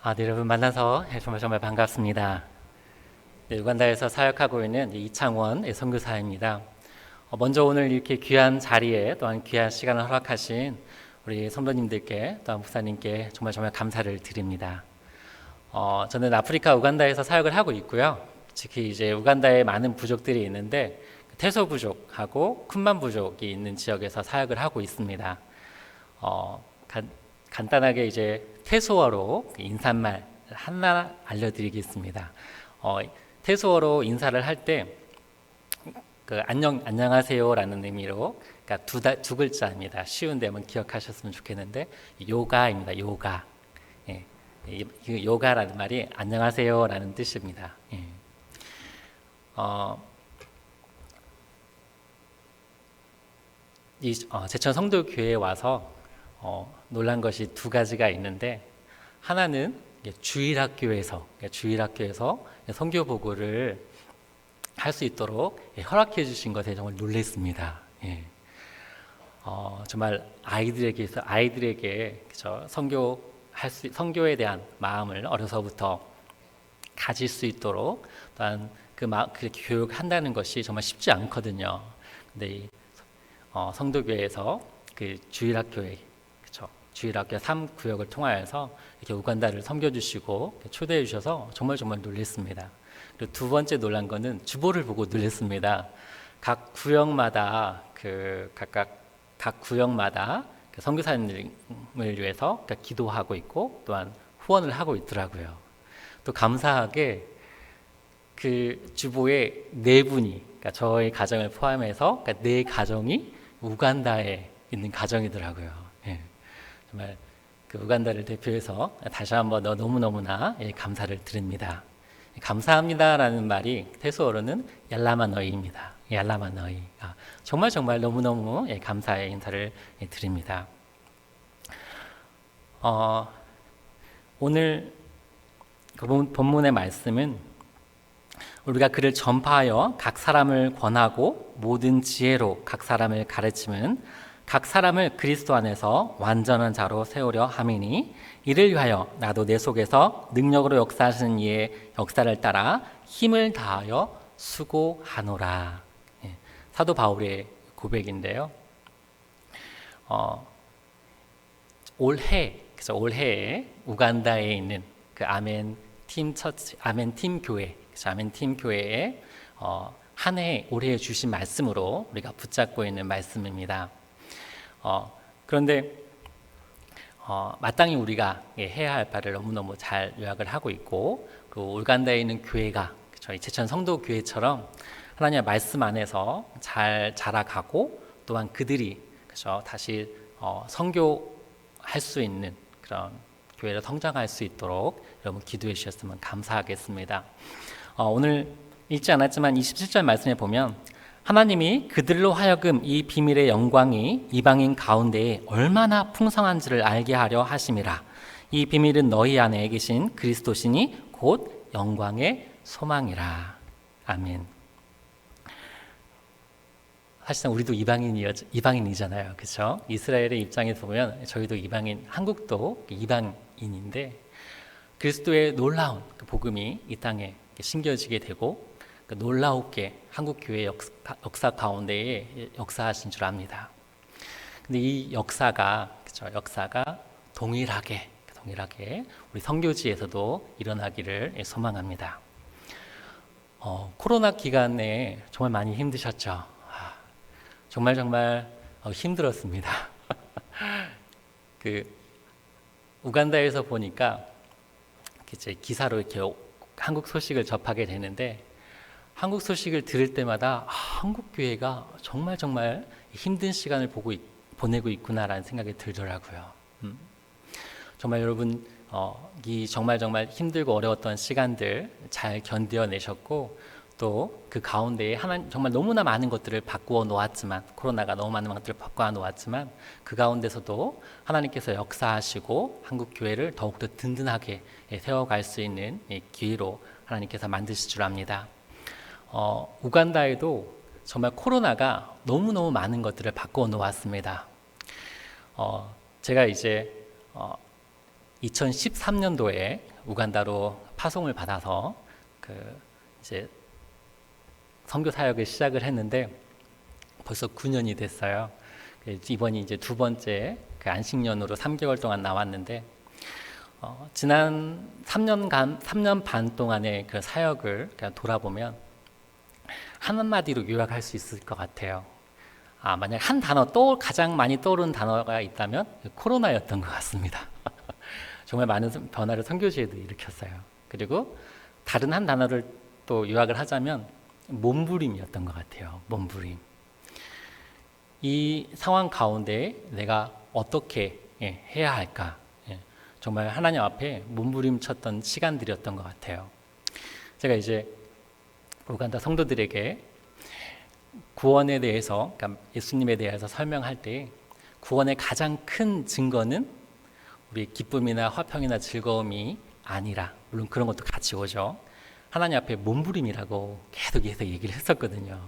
네, 여러분 만나서 정말 반갑습니다. 네, 우간다에서 사역하고 있는 이창원 선교사입니다. 먼저 오늘 이렇게 귀한 자리에 또한 귀한 시간을 허락하신 우리 선배님들께 또한 목사님께 정말 감사를 드립니다. 저는 아프리카 우간다에서 사역을 하고 있고요. 특히 이제 우간다에 많은 부족들이 있는데 태소 부족하고 쿤만 부족이 있는 지역에서 사역을 하고 있습니다. 간단하게 이제 태소어로 인사말 하나 알려드리겠습니다. 태소어로 인사를 할 때 안녕하세요라는 의미로, 그러니까 두 글자입니다. 쉬운데 한번 기억하셨으면 좋겠는데 요가입니다. 요가. 예, 요가라는 말이 안녕하세요라는 뜻입니다. 예. 제천 성도교회에 와서 놀란 것이 두 가지가 있는데, 하나는 주일학교에서 선교 보고를 할 수 있도록 허락해 주신 것에 정말 놀랐습니다. 예. 정말 아이들에게 선교에 대한 마음을 어려서부터 가질 수 있도록 또한 그렇게 교육한다는 것이 정말 쉽지 않거든요. 근데 이 성도교회에서 그 주일학교에 주일학교 3구역을 통하여서 이렇게 우간다를 섬겨주시고 초대해 주셔서 정말 놀랐습니다. 그리고 두 번째 놀란 거는 주보를 보고 놀랐습니다. 각 구역마다 각 구역마다 선교사님을 위해서 기도하고 있고 또한 후원을 하고 있더라고요. 또 감사하게 그 주보에 네 분이, 그러니까 저희 가정을 포함해서 네 가정이 우간다에 있는 가정이더라고요. 예. 정말 그 우간다를 대표해서 다시 한번 너무나 감사를 드립니다. 감사합니다라는 말이 태소어로는 얄라마너이입니다. 얄라마너이. 정말 너무너무 감사의 인사를 드립니다. 오늘 본문의 말씀은 우리가 그를 전파하여 각 사람을 권하고 모든 지혜로 각 사람을 가르침은 각 사람을 그리스도 안에서 완전한 자로 세우려 함이니 이를 위하여 나도 내 속에서 능력으로 역사하시는 이의 역사를 따라 힘을 다하여 수고하노라. 사도 바울의 고백인데요. 올해에 우간다에 있는 그 아멘 팀 교회에 한 해 올해 주신 말씀으로 우리가 붙잡고 있는 말씀입니다. 그런데 마땅히 우리가 해야 할 바를 너무너무 잘 요약을 하고 있고, 그리고 우간다에 있는 교회가 저희 제천 성도교회처럼 하나님의 말씀 안에서 잘 자라가고 또한 그들이 다시 선교할 수 있는 그런 교회로 성장할 수 있도록 여러분 기도해 주셨으면 감사하겠습니다. 오늘 읽지 않았지만 27절 말씀에 보면 하나님이 그들로 하여금 이 비밀의 영광이 이방인 가운데에 얼마나 풍성한지를 알게 하려 하심이라. 이 비밀은 너희 안에 계신 그리스도시니 곧 영광의 소망이라. 아멘. 사실상 우리도 이방인이잖아요. 그렇죠? 이스라엘의 입장에서 보면 저희도 한국도 이방인인데 그리스도의 놀라운 복음이 이 땅에 심겨지게 되고 놀라웠게 한국교회 역사 가운데에 역사하신 줄 압니다. 근데 이 역사가 동일하게 우리 선교지에서도 일어나기를 소망합니다. 코로나 기간에 정말 많이 힘드셨죠? 정말 힘들었습니다. 우간다에서 보니까 이제 기사로 이렇게 한국 소식을 접하게 되는데, 한국 소식을 들을 때마다 한국 교회가 정말 힘든 시간을 보내고 있구나라는 생각이 들더라고요. 정말 여러분 이 정말 힘들고 어려웠던 시간들 잘 견뎌내셨고, 또 그 가운데에 정말 너무나 많은 것들을 바꾸어 놓았지만, 코로나가 너무 많은 것들을 바꾸어 놓았지만 그 가운데서도 하나님께서 역사하시고 한국 교회를 더욱더 든든하게 세워갈 수 있는 기회로 하나님께서 만드실 줄 압니다. 우간다에도 정말 코로나가 너무너무 많은 것들을 바꾸어 놓았습니다. 제가 이제 2013년도에 우간다로 파송을 받아서 이제 선교 사역을 시작을 했는데 벌써 9년이 됐어요. 이번이 이제 두 번째 안식년으로 3개월 동안 나왔는데 지난 3년 반 동안의 그 사역을 그냥 돌아보면 한마디로 요약할 수 있을 것 같아요. 만약 한 단어 가장 많이 떠오르는 단어가 있다면 코로나였던 것 같습니다. 정말 많은 변화를 선교지에도 일으켰어요. 그리고 다른 한 단어를 또 요약을 하자면 몸부림이었던 것 같아요. 몸부림. 이 상황 가운데 내가 어떻게 해야 할까? 정말 하나님 앞에 몸부림쳤던 시간들이었던 것 같아요. 제가 이제 우간다 성도들에게 구원에 대해서, 그러니까 예수님에 대해서 설명할 때 구원의 가장 큰 증거는 우리 기쁨이나 화평이나 즐거움이 아니라, 물론 그런 것도 같이 오죠. 하나님 앞에 몸부림이라고 계속 얘기를 했었거든요.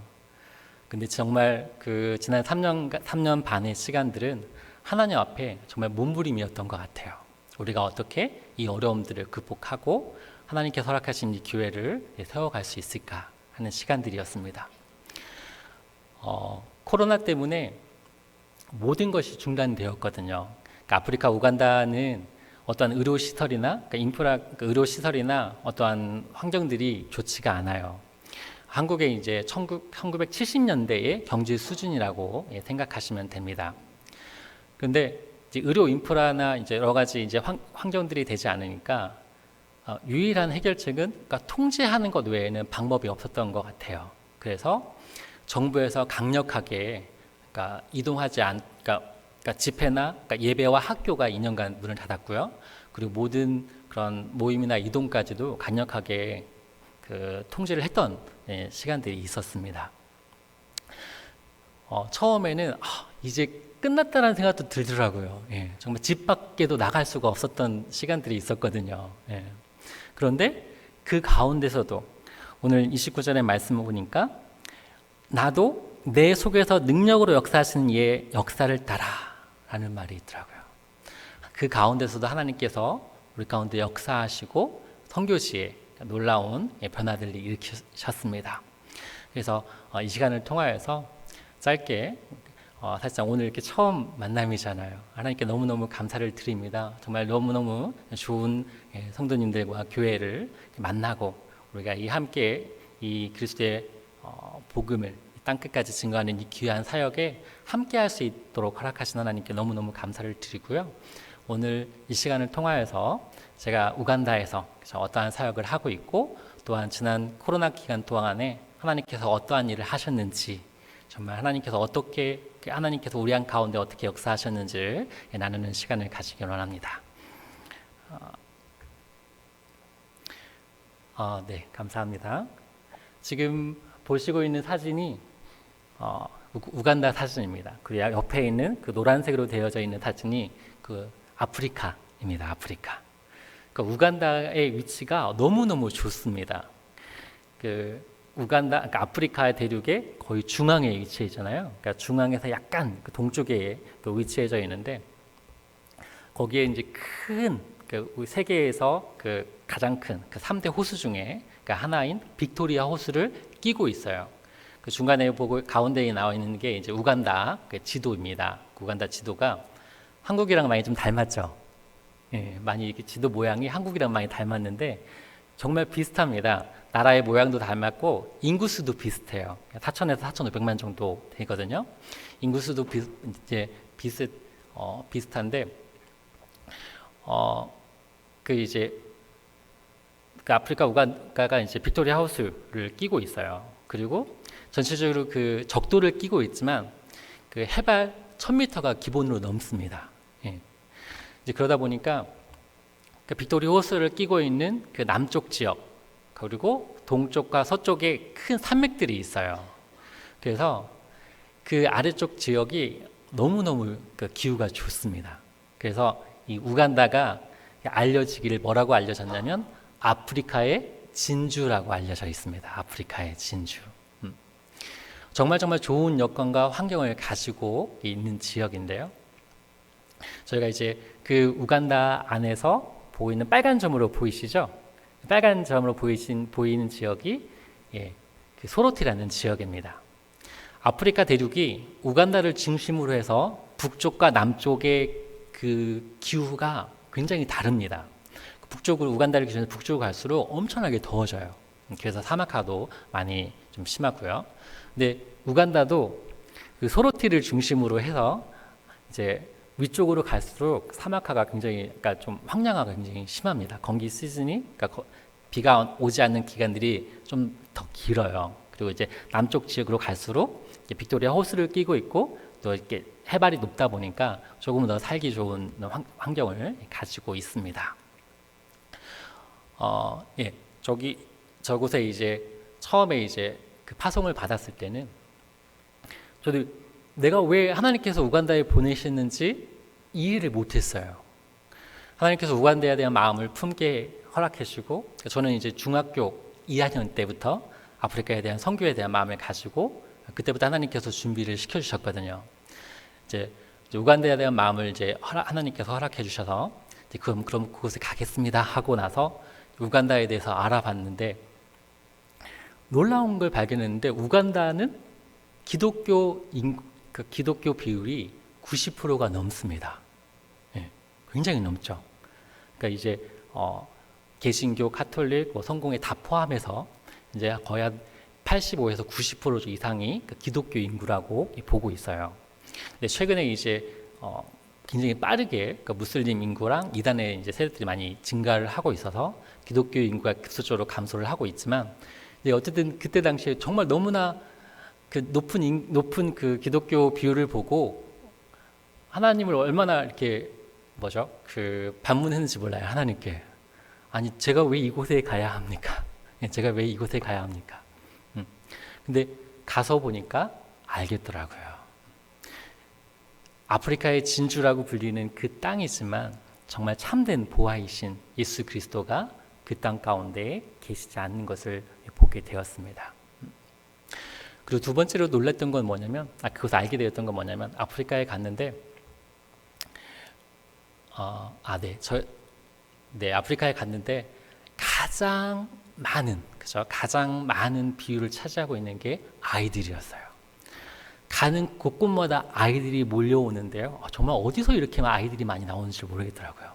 근데 정말 그 지난 3년 반의 시간들은 하나님 앞에 정말 몸부림이었던 것 같아요. 우리가 어떻게 이 어려움들을 극복하고 하나님께서 허락하신 이 교회를 세워갈 수 있을까 하는 시간들이었습니다. 코로나 때문에 모든 것이 중단되었거든요. 그러니까 아프리카 우간다는 어떠한 의료시설이나 의료시설이나 어떠한 환경들이 좋지가 않아요. 한국의 이제 1970년대의 경제 수준이라고 생각하시면 됩니다. 그런데 이제 의료 인프라나 이제 여러 가지 이제 환경들이 되지 않으니까 유일한 해결책은 그러니까 통제하는 것 외에는 방법이 없었던 것 같아요. 그래서 정부에서 강력하게 그러니까 그러니까 집회나 그러니까 예배와 학교가 2년간 문을 닫았고요. 그리고 모든 그런 모임이나 이동까지도 강력하게 통제를 했던 시간들이 있었습니다. 처음에는 이제 끝났다는 생각도 들더라고요. 정말 집 밖에도 나갈 수가 없었던 시간들이 있었거든요. 그런데 그 가운데서도 오늘 29절의 말씀을 보니까 나도 내 속에서 능력으로 역사하시는 이의 역사를 따라 라는 말이 있더라고요. 그 가운데서도 하나님께서 우리 가운데 역사하시고 선교지에 놀라운 변화들을 일으키셨습니다. 그래서 이 시간을 통하여서 짧게 사실상 오늘 이렇게 처음 만남이잖아요. 하나님께 너무너무 감사를 드립니다. 정말 너무너무 좋은 성도님들과 교회를 만나고 우리가 함께 이 그리스도의 복음을 땅끝까지 증거하는 이 귀한 사역에 함께 할 수 있도록 허락하신 하나님께 너무너무 감사를 드리고요. 오늘 이 시간을 통하여서 제가 우간다에서 어떠한 사역을 하고 있고 또한 지난 코로나 기간 동안에 하나님께서 어떠한 일을 하셨는지 정말 하나님께서 우리 한 가운데 어떻게 역사하셨는지를 나누는 시간을 가지기 원합니다. 네, 감사합니다. 지금 보시고 있는 사진이 우간다 사진입니다. 그 옆에 있는 그 노란색으로 되어져 있는 사진이 그 아프리카입니다. 아프리카. 그러니까 우간다의 위치가 너무너무 좋습니다. 그러니까 아프리카 대륙의 거의 중앙에 위치해 있잖아요. 그러니까 중앙에서 약간 그 동쪽에 위치해져 있는데 거기에 이제 세계에서 가장 큰 3대 호수 중에 하나인 빅토리아 호수를 끼고 있어요. 그 중간에 보고 가운데에 나와 있는 게 이제 우간다 지도입니다. 우간다 지도가 한국이랑 많이 좀 닮았죠. 많이 이렇게 지도 모양이 한국이랑 많이 닮았는데 정말 비슷합니다. 나라의 모양도 닮았고 인구수도 비슷해요. 4천에서 4,500만 정도 되거든요. 인구수도 비슷한데 아프리카 우간다가 이제 빅토리아 하우스를 끼고 있어요. 그리고 전체적으로 그 적도를 끼고 있지만 그 해발 1,000m가 기본으로 넘습니다. 이제 그러다 보니까 그 빅토리아 호수를 끼고 있는 그 남쪽 지역 그리고 동쪽과 서쪽에 큰 산맥들이 있어요. 그래서 그 아래쪽 지역이 너무너무 그 기후가 좋습니다. 그래서 이 우간다가 알려지기를 뭐라고 알려졌냐면 아프리카의 진주라고 알려져 있습니다. 아프리카의 진주. 정말 좋은 여건과 환경을 가지고 있는 지역인데요. 저희가 이제 그 우간다 안에서 보이는 빨간 점으로 보이시죠? 빨간 점으로 보이는 지역이 그 소로티라는 지역입니다. 아프리카 대륙이 우간다를 중심으로 해서 북쪽과 남쪽의 그 기후가 굉장히 다릅니다. 북쪽으로 우간다를 기준으로 북쪽으로 갈수록 엄청나게 더워져요. 그래서 사막화도 많이 좀 심하고요. 근데 우간다도 그 소로티를 중심으로 해서 이제 위쪽으로 갈수록 사막화가 굉장히, 그러니까 좀 황량화가 굉장히 심합니다. 건기 시즌이, 그러니까 비가 오지 않는 기간들이 좀 더 길어요. 그리고 이제 남쪽 지역으로 갈수록 빅토리아 호수를 끼고 있고 또 이렇게 해발이 높다 보니까 조금 더 살기 좋은 환경을 가지고 있습니다. 저곳에 이제 처음에 이제 그 파송을 받았을 때는 저도 내가 왜 하나님께서 우간다에 보내셨는지 이해를 못했어요. 하나님께서 우간다에 대한 마음을 품게 허락해 주시고, 저는 이제 중학교 2학년 때부터 아프리카에 대한 선교에 대한 마음을 가지고 그때부터 하나님께서 준비를 시켜 주셨거든요. 이제 우간다에 대한 마음을 이제 하나님께서 허락해 주셔서 그럼 그곳에 가겠습니다 하고 나서 우간다에 대해서 알아봤는데 놀라운 걸 발견했는데, 우간다는 기독교 비율이 90%가 넘습니다. 굉장히 넘죠. 그러니까 이제 개신교, 카톨릭, 성공회 다 포함해서 이제 거의 한 85에서 90% 이상이 기독교 인구라고 보고 있어요. 근데 최근에 이제 굉장히 빠르게 무슬림 인구랑 이단의 이제 세력들이 많이 증가를 하고 있어서 기독교 인구가 급속적으로 감소를 하고 있지만, 어쨌든 그때 당시에 정말 너무나 그 높은 그 기독교 비율을 보고 하나님을 얼마나 이렇게 반문했는지 몰라요. 하나님께, 아니 제가 왜 이곳에 가야 합니까? 제가 왜 이곳에 가야 합니까? 근데 가서 보니까 알겠더라고요. 아프리카의 진주라고 불리는 그 땅이지만 정말 참된 보아이신 예수 그리스도가 그 땅 가운데에 계시지 않는 것을 보게 되었습니다. 그리고 두 번째로 놀랐던 건 뭐냐면, 그것을 알게 되었던 건 뭐냐면, 아프리카에 갔는데, 아프리카에 갔는데 가장 많은 비율을 차지하고 있는 게 아이들이었어요. 가는 곳곳마다 아이들이 몰려오는데요. 정말 어디서 이렇게 아이들이 많이 나오는지 모르겠더라고요.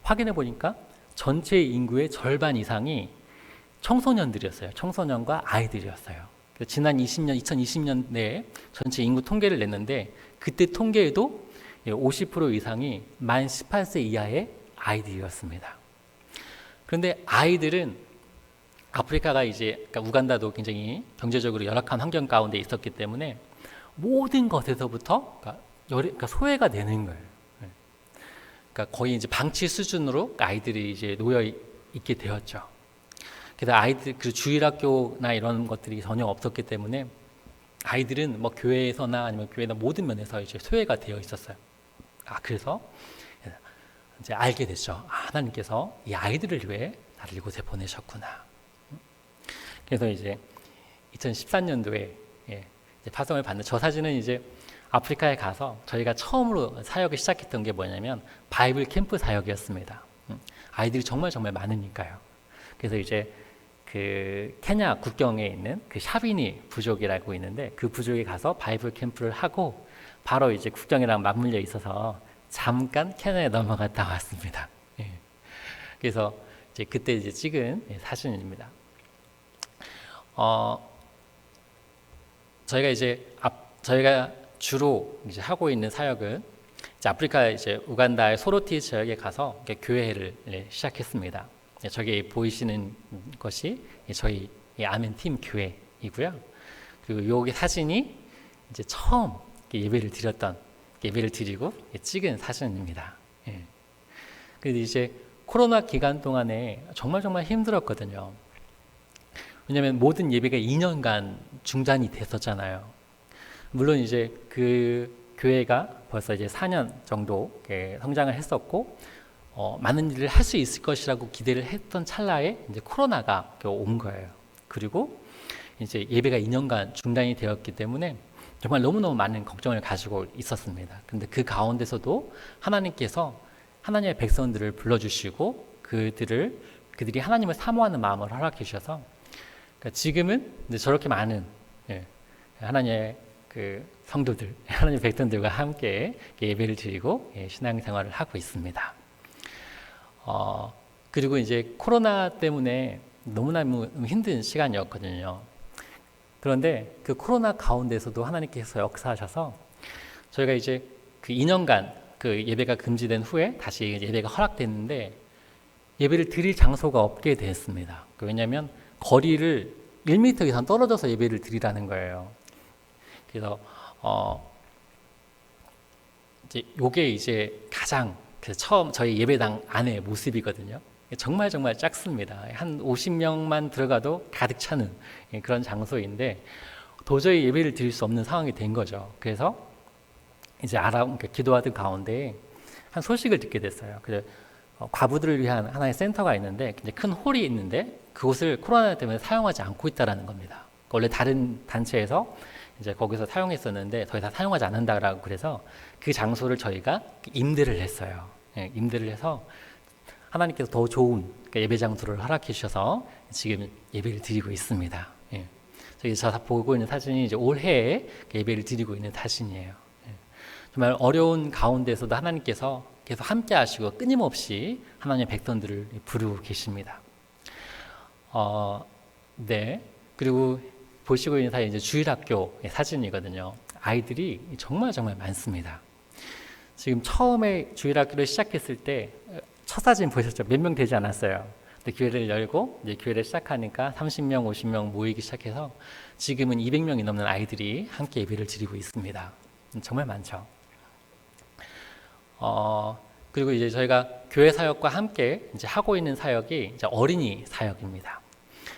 확인해 보니까 전체 인구의 절반 이상이 청소년들이었어요. 청소년과 아이들이었어요. 지난 2020년 내에 전체 인구 통계를 냈는데, 그때 통계에도 50% 이상이 만 18세 이하의 아이들이었습니다. 그런데 아이들은 아프리카가 그러니까 우간다도 굉장히 경제적으로 열악한 환경 가운데 있었기 때문에 모든 것에서부터 그러니까 소외가 되는 거예요. 그러니까 거의 이제 방치 수준으로 아이들이 이제 놓여 있게 되었죠. 그래서 아이들 그 주일학교나 이런 것들이 전혀 없었기 때문에 아이들은 교회에서나 아니면 교회나 모든 면에서 이제 소외가 되어 있었어요. 그래서 이제 알게 됐죠. 하나님께서 이 아이들을 위해 나를 이곳에 보내셨구나. 그래서 이제 2014년도에 파송을 받는 저 사진은 이제 아프리카에 가서 저희가 처음으로 사역을 시작했던 게 뭐냐면 바이블 캠프 사역이었습니다. 아이들이 정말 많으니까요. 그래서 이제 그 케냐 국경에 있는 그 샤비니 부족이라고 있는데, 그 부족에 가서 바이블 캠프를 하고 바로 이제 국경이랑 맞물려 있어서 잠깐 케냐에 넘어갔다 왔습니다. 그래서 이제 그때 이제 찍은 사진입니다. 저희가 주로 이제 하고 있는 사역은 이제 아프리카 이제 우간다의 소로티 지역에 가서 교회를 시작했습니다. 저기 보이시는 것이 저희 아멘 팀 교회이고요. 그리고 여기 사진이 이제 처음 예배를 드리고 찍은 사진입니다. 그래서 이제 코로나 기간 동안에 정말 힘들었거든요. 왜냐하면 모든 예배가 2년간 중단이 됐었잖아요. 물론 이제 그 교회가 벌써 이제 4년 정도 성장을 했었고, 많은 일을 할 수 있을 것이라고 기대를 했던 찰나에 이제 코로나가 온 거예요. 그리고 이제 예배가 2년간 중단이 되었기 때문에 정말 너무너무 많은 걱정을 가지고 있었습니다. 근데 그 가운데서도 하나님께서 하나님의 백성들을 불러주시고 그들이 하나님을 사모하는 마음을 허락해 주셔서 그러니까 지금은 이제 저렇게 많은 하나님의 그 성도들, 하나님의 백성들과 함께 예배를 드리고 신앙생활을 하고 있습니다. 그리고 이제 코로나 때문에 너무너무 힘든 시간이었거든요. 그런데 그 코로나 가운데서도 하나님께서 역사하셔서 저희가 이제 그 2년간 그 예배가 금지된 후에 다시 예배가 허락됐는데 예배를 드릴 장소가 없게 됐습니다. 왜냐하면 거리를 1m 이상 떨어져서 예배를 드리라는 거예요. 그래서 이제 요게 이제 가장 처음 저희 예배당 안의 모습이거든요. 정말 작습니다. 한 50명만 들어가도 가득 차는 그런 장소인데 도저히 예배를 드릴 수 없는 상황이 된 거죠. 그래서 이제 기도하던 가운데 한 소식을 듣게 됐어요. 그래서 과부들을 위한 하나의 센터가 있는데 굉장히 큰 홀이 있는데 그곳을 코로나 때문에 사용하지 않고 있다라는 겁니다. 원래 다른 단체에서 이제 거기서 사용했었는데 더 이상 사용하지 않는다라고 그래서 그 장소를 저희가 임대를 했어요. 임대를 해서 하나님께서 더 좋은 예배 장소를 허락해 주셔서 지금 예배를 드리고 있습니다. 저희 저 보고 있는 사진이 이제 올해에 예배를 드리고 있는 사진이에요. 정말 어려운 가운데서도 하나님께서 계속 함께 하시고 끊임없이 하나님의 백성들을 부르고 계십니다. 네. 그리고 보시고 있는 사진 이제 주일학교 사진이거든요. 아이들이 정말 많습니다. 지금 처음에 주일학교를 시작했을 때 첫 사진 보셨죠? 몇 명 되지 않았어요. 근데 교회를 열고 이제 교회를 시작하니까 30명, 50명 모이기 시작해서 지금은 200명이 넘는 아이들이 함께 예배를 드리고 있습니다. 정말 많죠. 그리고 이제 저희가 교회 사역과 함께 이제 하고 있는 사역이 이제 어린이 사역입니다.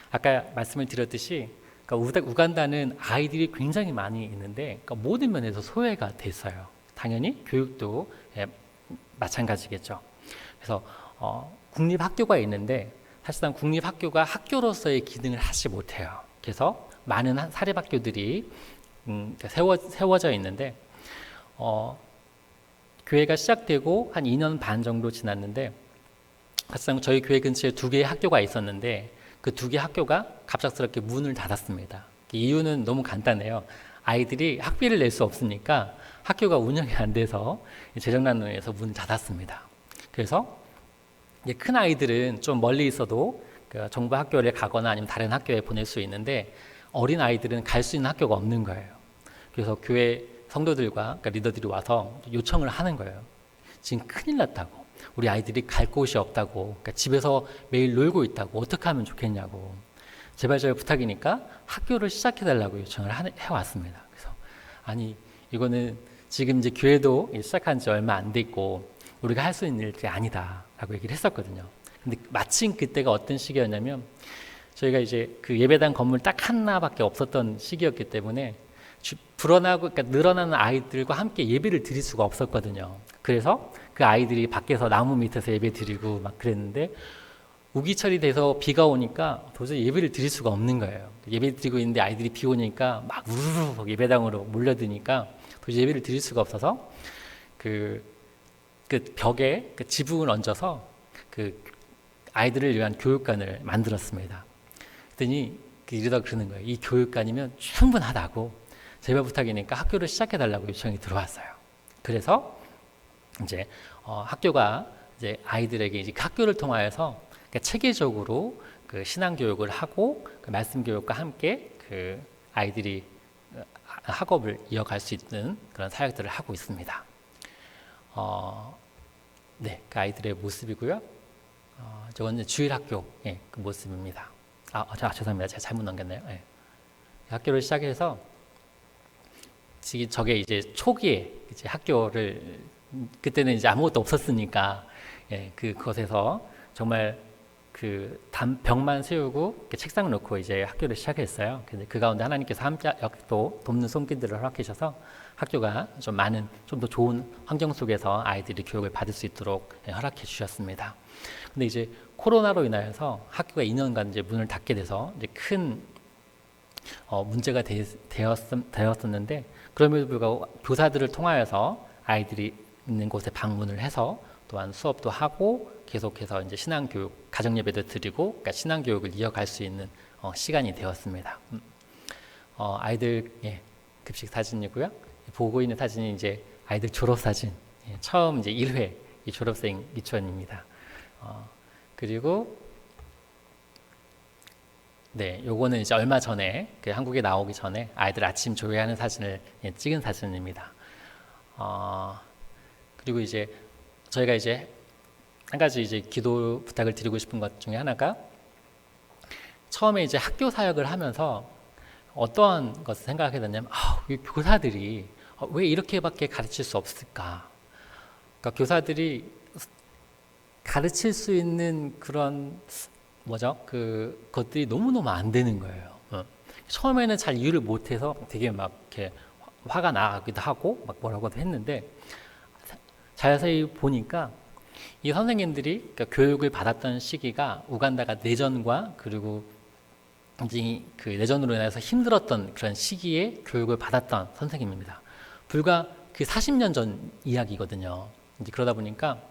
아까 말씀을 드렸듯이 그러니까 우간다는 아이들이 굉장히 많이 있는데 그러니까 모든 면에서 소외가 됐어요. 당연히 교육도 마찬가지겠죠. 그래서 국립학교가 있는데 사실상 국립학교가 학교로서의 기능을 하지 못해요. 그래서 많은 사립학교들이 세워져 있는데 교회가 시작되고 한 2년 반 정도 지났는데 사실상 저희 교회 근처에 2개의 학교가 있었는데 그 2개 학교가 갑작스럽게 문을 닫았습니다. 이유는 너무 간단해요. 아이들이 학비를 낼 수 없으니까 학교가 운영이 안 돼서 재정난으로 해서 문을 닫았습니다. 그래서 큰 아이들은 좀 멀리 있어도 정부 학교에 가거나 아니면 다른 학교에 보낼 수 있는데 어린 아이들은 갈 수 있는 학교가 없는 거예요. 그래서 교회 성도들과 그러니까 리더들이 와서 요청을 하는 거예요. 지금 큰일 났다고. 우리 아이들이 갈 곳이 없다고. 그러니까 집에서 매일 놀고 있다고. 어떻게 하면 좋겠냐고. 제발 부탁이니까 학교를 시작해달라고 요청을 해왔습니다. 그래서 아니 이거는 지금 이제 교회도 시작한 지 얼마 안 됐고 우리가 할 수 있는 일이 아니다라고 얘기를 했었거든요. 근데 마침 그때가 어떤 시기였냐면 저희가 이제 그 예배당 건물 딱 하나밖에 없었던 시기였기 때문에 그러니까 늘어나는 아이들과 함께 예배를 드릴 수가 없었거든요. 그래서 그 아이들이 밖에서 나무 밑에서 예배 드리고 막 그랬는데 우기철이 돼서 비가 오니까 도저히 예배를 드릴 수가 없는 거예요. 예배 드리고 있는데 아이들이 비 오니까 막 우르르 예배당으로 몰려드니까 도저히 예배를 드릴 수가 없어서 그 벽에 그 지붕을 얹어서 그 아이들을 위한 교육관을 만들었습니다. 그랬더니 이러다 그러는 거예요. 이 교육관이면 충분하다고 제발 부탁이니까 학교를 시작해달라고 요청이 들어왔어요. 그래서 이제 학교가 이제 아이들에게 이제 학교를 통하여서 그러니까 체계적으로 그 신앙 교육을 하고 그 말씀 교육과 함께 그 아이들이 학업을 이어갈 수 있는 그런 사역들을 하고 있습니다. 네, 그 아이들의 모습이고요. 저건 주일학교 그 모습입니다. 죄송합니다. 제가 잘못 넘겼네요. 학교를 시작해서 저게 이제 초기에 이제 학교를 그때는 이제 아무것도 없었으니까 그것에서 정말 그 벽만 세우고 책상 놓고 이제 학교를 시작했어요. 근데 그 가운데 하나님께서 함께 또 돕는 손길들을 허락해 주셔서 학교가 좀 더 좋은 환경 속에서 아이들이 교육을 받을 수 있도록 허락해 주셨습니다. 근데 이제 코로나로 인하여서 학교가 2년간 이제 문을 닫게 돼서 이제 큰 문제가 되었었는데 그럼에도 불구하고 교사들을 통하여서 아이들이 있는 곳에 방문을 해서 또한 수업도 하고 계속해서 이제 신앙교육, 가정예배도 드리고, 그러니까 신앙교육을 이어갈 수 있는 시간이 되었습니다. 아이들 급식 사진이고요. 보고 있는 사진이 이제 아이들 졸업 사진, 처음 이제 1회 이 졸업생 유치원입니다. 그리고 네, 요거는 이제 얼마 전에 그 한국에 나오기 전에 아이들 아침 조회하는 사진을 찍은 사진입니다. 그리고 이제 저희가 이제 한 가지 이제 기도 부탁을 드리고 싶은 것 중에 하나가, 처음에 이제 학교 사역을 하면서 어떠한 것을 생각하게 됐냐면, 교사들이 왜 이렇게밖에 가르칠 수 없을까? 그러니까 교사들이 가르칠 수 있는 그런 것들이 너무너무 안 되는 거예요. 처음에는 잘 이해를 못해서 되게 막 이렇게 화가 나기도 하고 막 뭐라고도 했는데, 자세히 보니까 이 선생님들이 그러니까 교육을 받았던 시기가 우간다가 내전과 그리고 이제 그 내전으로 인해서 힘들었던 그런 시기에 교육을 받았던 선생님입니다. 불과 그 40년 전 이야기거든요. 이제 그러다 보니까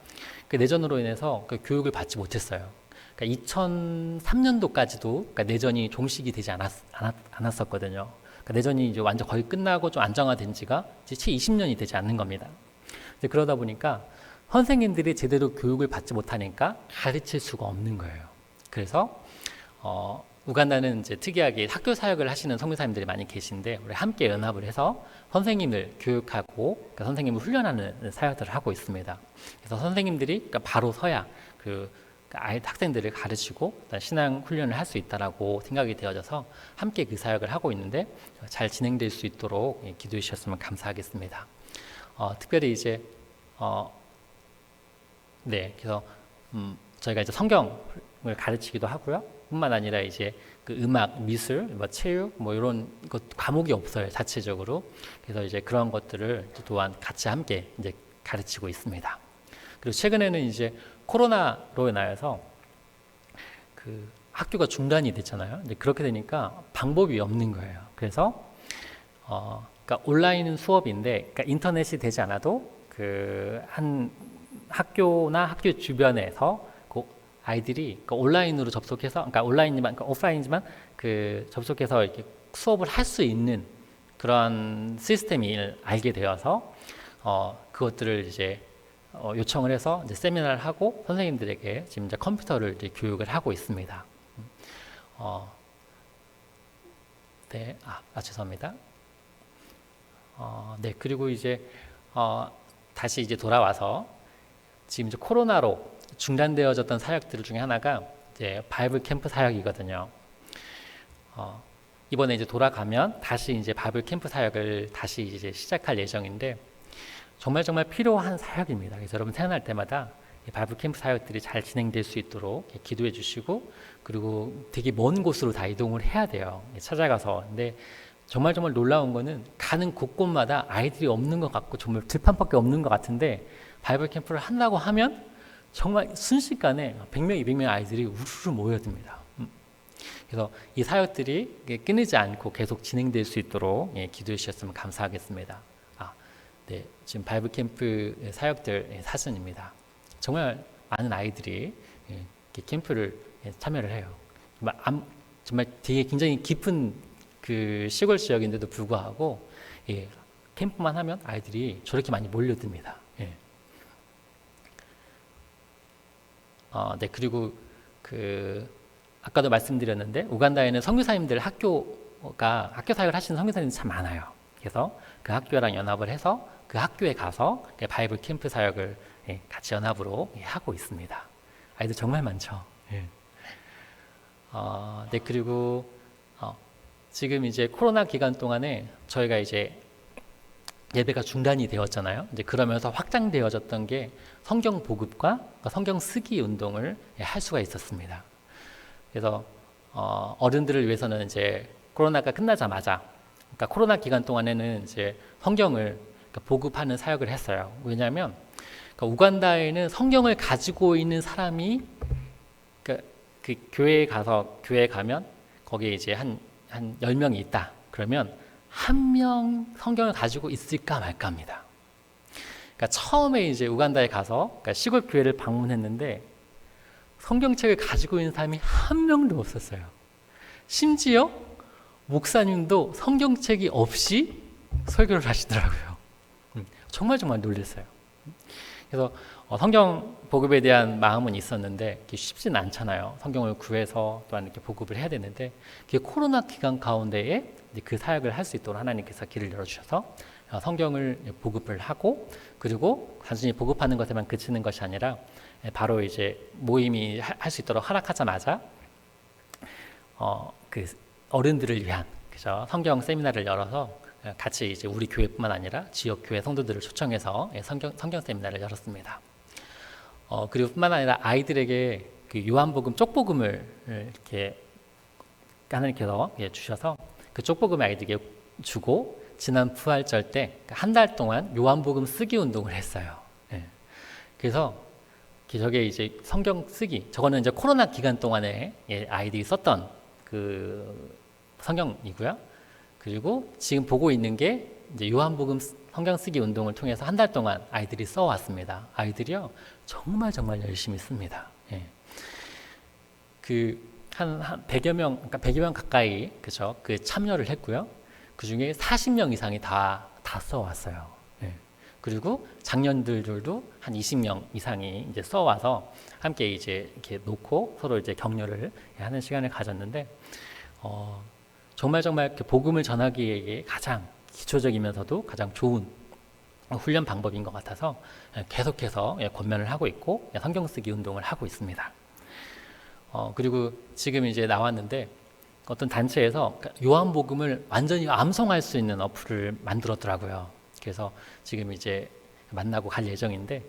그 내전으로 인해서 그 교육을 받지 못했어요. 그러니까 2003년도까지도 그러니까 내전이 종식이 되지 않았었거든요. 그러니까 내전이 이제 완전 거의 끝나고 좀 안정화된 지가 이제 채 20년이 되지 않는 겁니다. 이제 그러다 보니까 선생님들이 제대로 교육을 받지 못하니까 가르칠 수가 없는 거예요. 그래서 우간다는 이제 특이하게 학교 사역을 하시는 선교사님들이 많이 계신데, 우리 함께 연합을 해서 선생님을 교육하고 그러니까 선생님을 훈련하는 사역들을 하고 있습니다. 그래서 선생님들이 그러니까 바로 서야 학생들을 가르치고 신앙 훈련을 할 수 있다라고 생각이 되어져서 함께 그 사역을 하고 있는데, 잘 진행될 수 있도록 기도해 주셨으면 감사하겠습니다. 특별히 이제 그래서 저희가 이제 성경을 가르치기도 하고요. 뿐만 아니라 이제 그 음악, 미술, 체육 이런 것 과목이 없어요, 자체적으로. 그래서 이제 그런 것들을 또한 같이 함께 이제 가르치고 있습니다. 그리고 최근에는 이제 코로나로 인하여서 그 학교가 중단이 됐잖아요. 이제 그렇게 되니까 방법이 없는 거예요. 그래서 그러니까 온라인 수업인데, 그러니까 인터넷이 되지 않아도 그 한 학교나 학교 주변에서 그 아이들이 그러니까 온라인으로 접속해서, 그러니까 온라인이지만 그러니까 오프라인이지만 그 접속해서 이렇게 수업을 할 수 있는 그런 시스템을 알게 되어서 그것들을 이제 요청을 해서 이제 세미나를 하고 선생님들에게 지금 이제 컴퓨터를 이제 교육을 하고 있습니다. 죄송합니다. 그리고 이제 다시 이제 돌아와서 지금 이제 코로나로 중단되어졌던 사역들 중에 하나가 이제 바이블 캠프 사역이거든요. 이번에 이제 돌아가면 다시 이제 바이블 캠프 사역을 다시 이제 시작할 예정인데, 정말 필요한 사역입니다. 그래서 여러분 태어날 때마다 바이블 캠프 사역들이 잘 진행될 수 있도록 기도해 주시고, 그리고 되게 먼 곳으로 다 이동을 해야 돼요. 찾아가서. 근데 정말 놀라운 거는 가는 곳곳마다 아이들이 없는 것 같고 정말 들판밖에 없는 것 같은데, 바이블 캠프를 한다고 하면 정말 순식간에 100명, 200명 아이들이 우르르 모여듭니다. 그래서 이 사역들이 끊이지 않고 계속 진행될 수 있도록 기도해 주셨으면 감사하겠습니다. 지금 바이블 캠프 사역들 사진입니다. 정말 많은 아이들이 캠프를 참여를 해요. 정말 되게 굉장히 깊은 그 시골 지역인데도 불구하고 캠프만 하면 아이들이 저렇게 많이 몰려듭니다. 그리고 아까도 말씀드렸는데 우간다에는 선교사님들 학교 사역을 하시는 선교사님들이 참 많아요. 그래서 그 학교랑 연합을 해서 그 학교에 가서 바이블 캠프 사역을 같이 연합으로 하고 있습니다. 아이들 정말 많죠. 그리고 지금 이제 코로나 기간 동안에 저희가 이제 예배가 중단이 되었잖아요. 이제 그러면서 확장되어졌던 게 성경 보급과 성경 쓰기 운동을 할 수가 있었습니다. 그래서 어른들을 위해서는 이제 코로나가 끝나자마자, 그러니까 코로나 기간 동안에는 이제 성경을 보급하는 사역을 했어요. 왜냐하면 우간다에는 성경을 가지고 있는 사람이 그 교회에 가면 거기에 이제 한 10명이 있다. 그러면 한 명 성경을 가지고 있을까 말까 합니다. 그러니까 처음에 이제 우간다에 가서 그러니까 시골 교회를 방문했는데 성경책을 가지고 있는 사람이 한 명도 없었어요. 심지어 목사님도 성경책이 없이 설교를 하시더라고요. 정말 놀랐어요. 그래서 성경 보급에 대한 마음은 있었는데 쉽지는 않잖아요. 성경을 구해서 또한 이렇게 보급을 해야 되는데 코로나 기간 가운데에 그 사역을 할 수 있도록 하나님께서 길을 열어주셔서 성경을 보급을 하고, 그리고 단순히 보급하는 것에만 그치는 것이 아니라 바로 이제 모임이 할 수 있도록 허락하자마자 그 어른들을 위한 그죠? 성경 세미나를 열어서 같이 이제 우리 교회뿐만 아니라 지역 교회 성도들을 초청해서 성경 세미나를 열었습니다. 그리고 뿐만 아니라 아이들에게 그 요한복음 쪽복음을 이렇게 하나님께서 주셔서 그 쪽복음을 아이들에게 주고, 지난 부활절 때 한 달 동안 요한복음 쓰기 운동을 했어요. 그래서 저게 이제 성경 쓰기, 저거는 이제 코로나 기간 동안에 아이들이 썼던 그 성경이고요. 그리고 지금 보고 있는 게 이제 요한복음 성경 쓰기 운동을 통해서 한 달 동안 아이들이 써왔습니다. 아이들이요 정말 열심히 씁니다. 한 100여 명, 그러니까 100여 명 가까이 그죠? 그 참여를 했고요. 그 중에 40명 이상이 다 써왔어요. 그리고 작년들도 한 20명 이상이 이제 써와서 함께 이제 이렇게 놓고 서로 이제 격려를 하는 시간을 가졌는데, 정말 복음을 전하기에 가장 기초적이면서도 가장 좋은 훈련 방법인 것 같아서 계속해서 권면을 하고 있고 성경 쓰기 운동을 하고 있습니다. 그리고 지금 이제 나왔는데 어떤 단체에서 요한복음을 완전히 암송할 수 있는 어플을 만들었더라고요. 그래서 지금 이제 만나고 갈 예정인데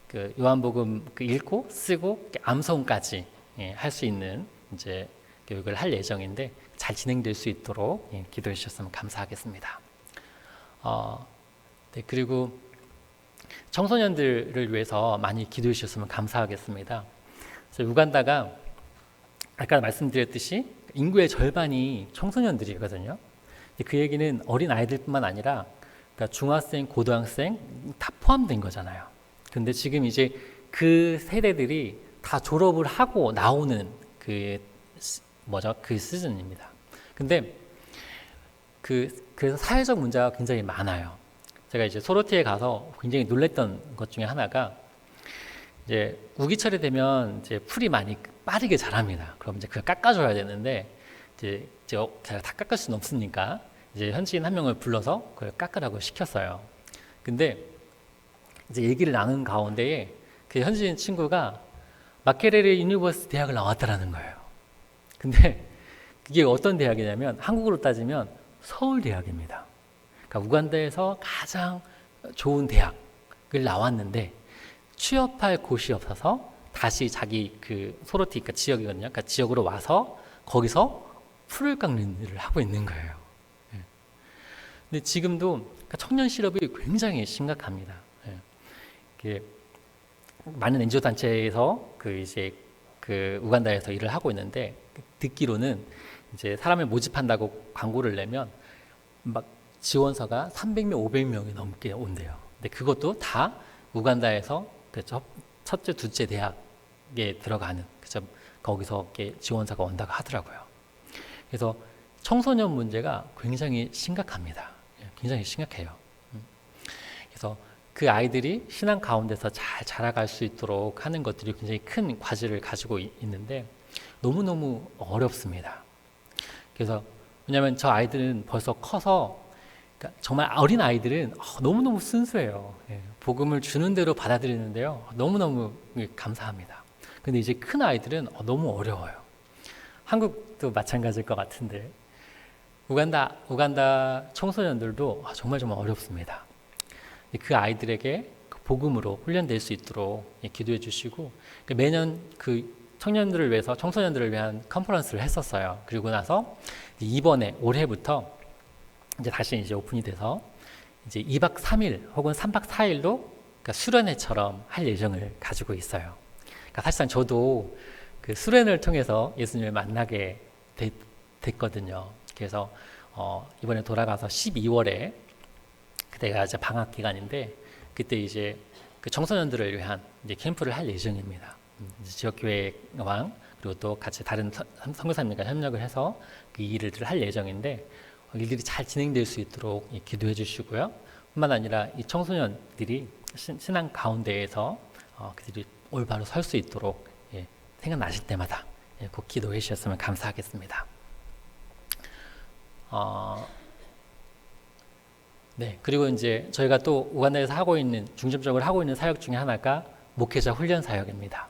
그 요한복음 읽고 쓰고 암송까지 할 수 있는 이제 교육을 할 예정인데 잘 진행될 수 있도록 기도해 주셨으면 감사하겠습니다. 네, 그리고 청소년들을 위해서 많이 기도해 주셨으면 감사하겠습니다. 그래서 우간다가 아까 말씀드렸듯이 인구의 절반이 청소년들이거든요. 그 얘기는 어린 아이들뿐만 아니라 그러니까 중학생, 고등학생 다 포함된 거잖아요. 근데 지금 이제 그 세대들이 다 졸업을 하고 나오는 그 시즌입니다. 근데 그래서 사회적 문제가 굉장히 많아요. 제가 이제 소로티에 가서 굉장히 놀랬던 것 중에 하나가 이제 우기철이 되면 이제 풀이 많이 빠르게 자랍니다. 그럼 이제 그걸 깎아줘야 되는데 이제 제가 다 깎을 수는 없으니까 이제 현지인 한 명을 불러서 그걸 깎으라고 시켰어요. 근데 이제 얘기를 나눈 가운데에 그 현지인 친구가 마케레레 유니버시티 대학을 나왔다라는 거예요. 근데 이게 어떤 대학이냐면 한국으로 따지면 서울대학입니다. 그러니까 우간다에서 가장 좋은 대학을 나왔는데 취업할 곳이 없어서 다시 자기 그 소로티 그러니까 지역이거든요. 그러니까 지역으로 와서 거기서 풀을 깎는 일을 하고 있는 거예요. 근데 지금도 그러니까 청년 실업이 굉장히 심각합니다. 많은 NGO 단체에서 그 우간다에서 일을 하고 있는데 듣기로는 이제 사람을 모집한다고 광고를 내면 막 지원서가 300명, 500명이 넘게 온대요. 근데 그것도 다 우간다에서 그 첫째, 둘째 대학에 들어가는 그래서 거기서 지원서가 온다고 하더라고요. 그래서 청소년 문제가 굉장히 심각합니다. 굉장히 심각해요. 그래서 그 아이들이 신앙 가운데서 잘 자라갈 수 있도록 하는 것들이 굉장히 큰 과제를 가지고 있는데 너무너무 어렵습니다. 그래서 왜냐하면 저 아이들은 벌써 커서 그러니까 정말 어린 아이들은 너무너무 순수해요. 복음을 주는 대로 받아들이는데요. 너무너무 감사합니다. 근데 이제 큰 아이들은 너무 어려워요. 한국도 마찬가지일 것 같은데 우간다 청소년들도 정말 어렵습니다. 그 아이들에게 복음으로 훈련될 수 있도록 기도해 주시고 매년 그 청년들을 위해서 청소년들을 위한 컨퍼런스를 했었어요. 그리고 나서 이번에 올해부터 이제 다시 이제 오픈이 돼서 이제 2박 3일 혹은 3박 4일로 그러니까 수련회처럼 할 예정을 가지고 있어요. 그러니까 사실상 저도 그 수련을 통해서 예수님을 만나게 됐거든요. 그래서 이번에 돌아가서 12월에 그때가 이제 방학 기간인데 그때 이제 그 청소년들을 위한 이제 캠프를 할 예정입니다. 지역교회와 그리고 또 같이 다른 선교사님과 협력을 해서 그 일을 할 예정인데 일들이 잘 진행될 수 있도록 기도해 주시고요. 뿐만 아니라 이 청소년들이 신앙 가운데에서 그들이 올바로 설 수 있도록 생각나실 때마다 꼭 기도해 주셨으면 감사하겠습니다. 네, 그리고 이제 저희가 또 우간다에서 하고 있는 중점적으로 하고 있는 사역 중에 하나가 목회자 훈련 사역입니다.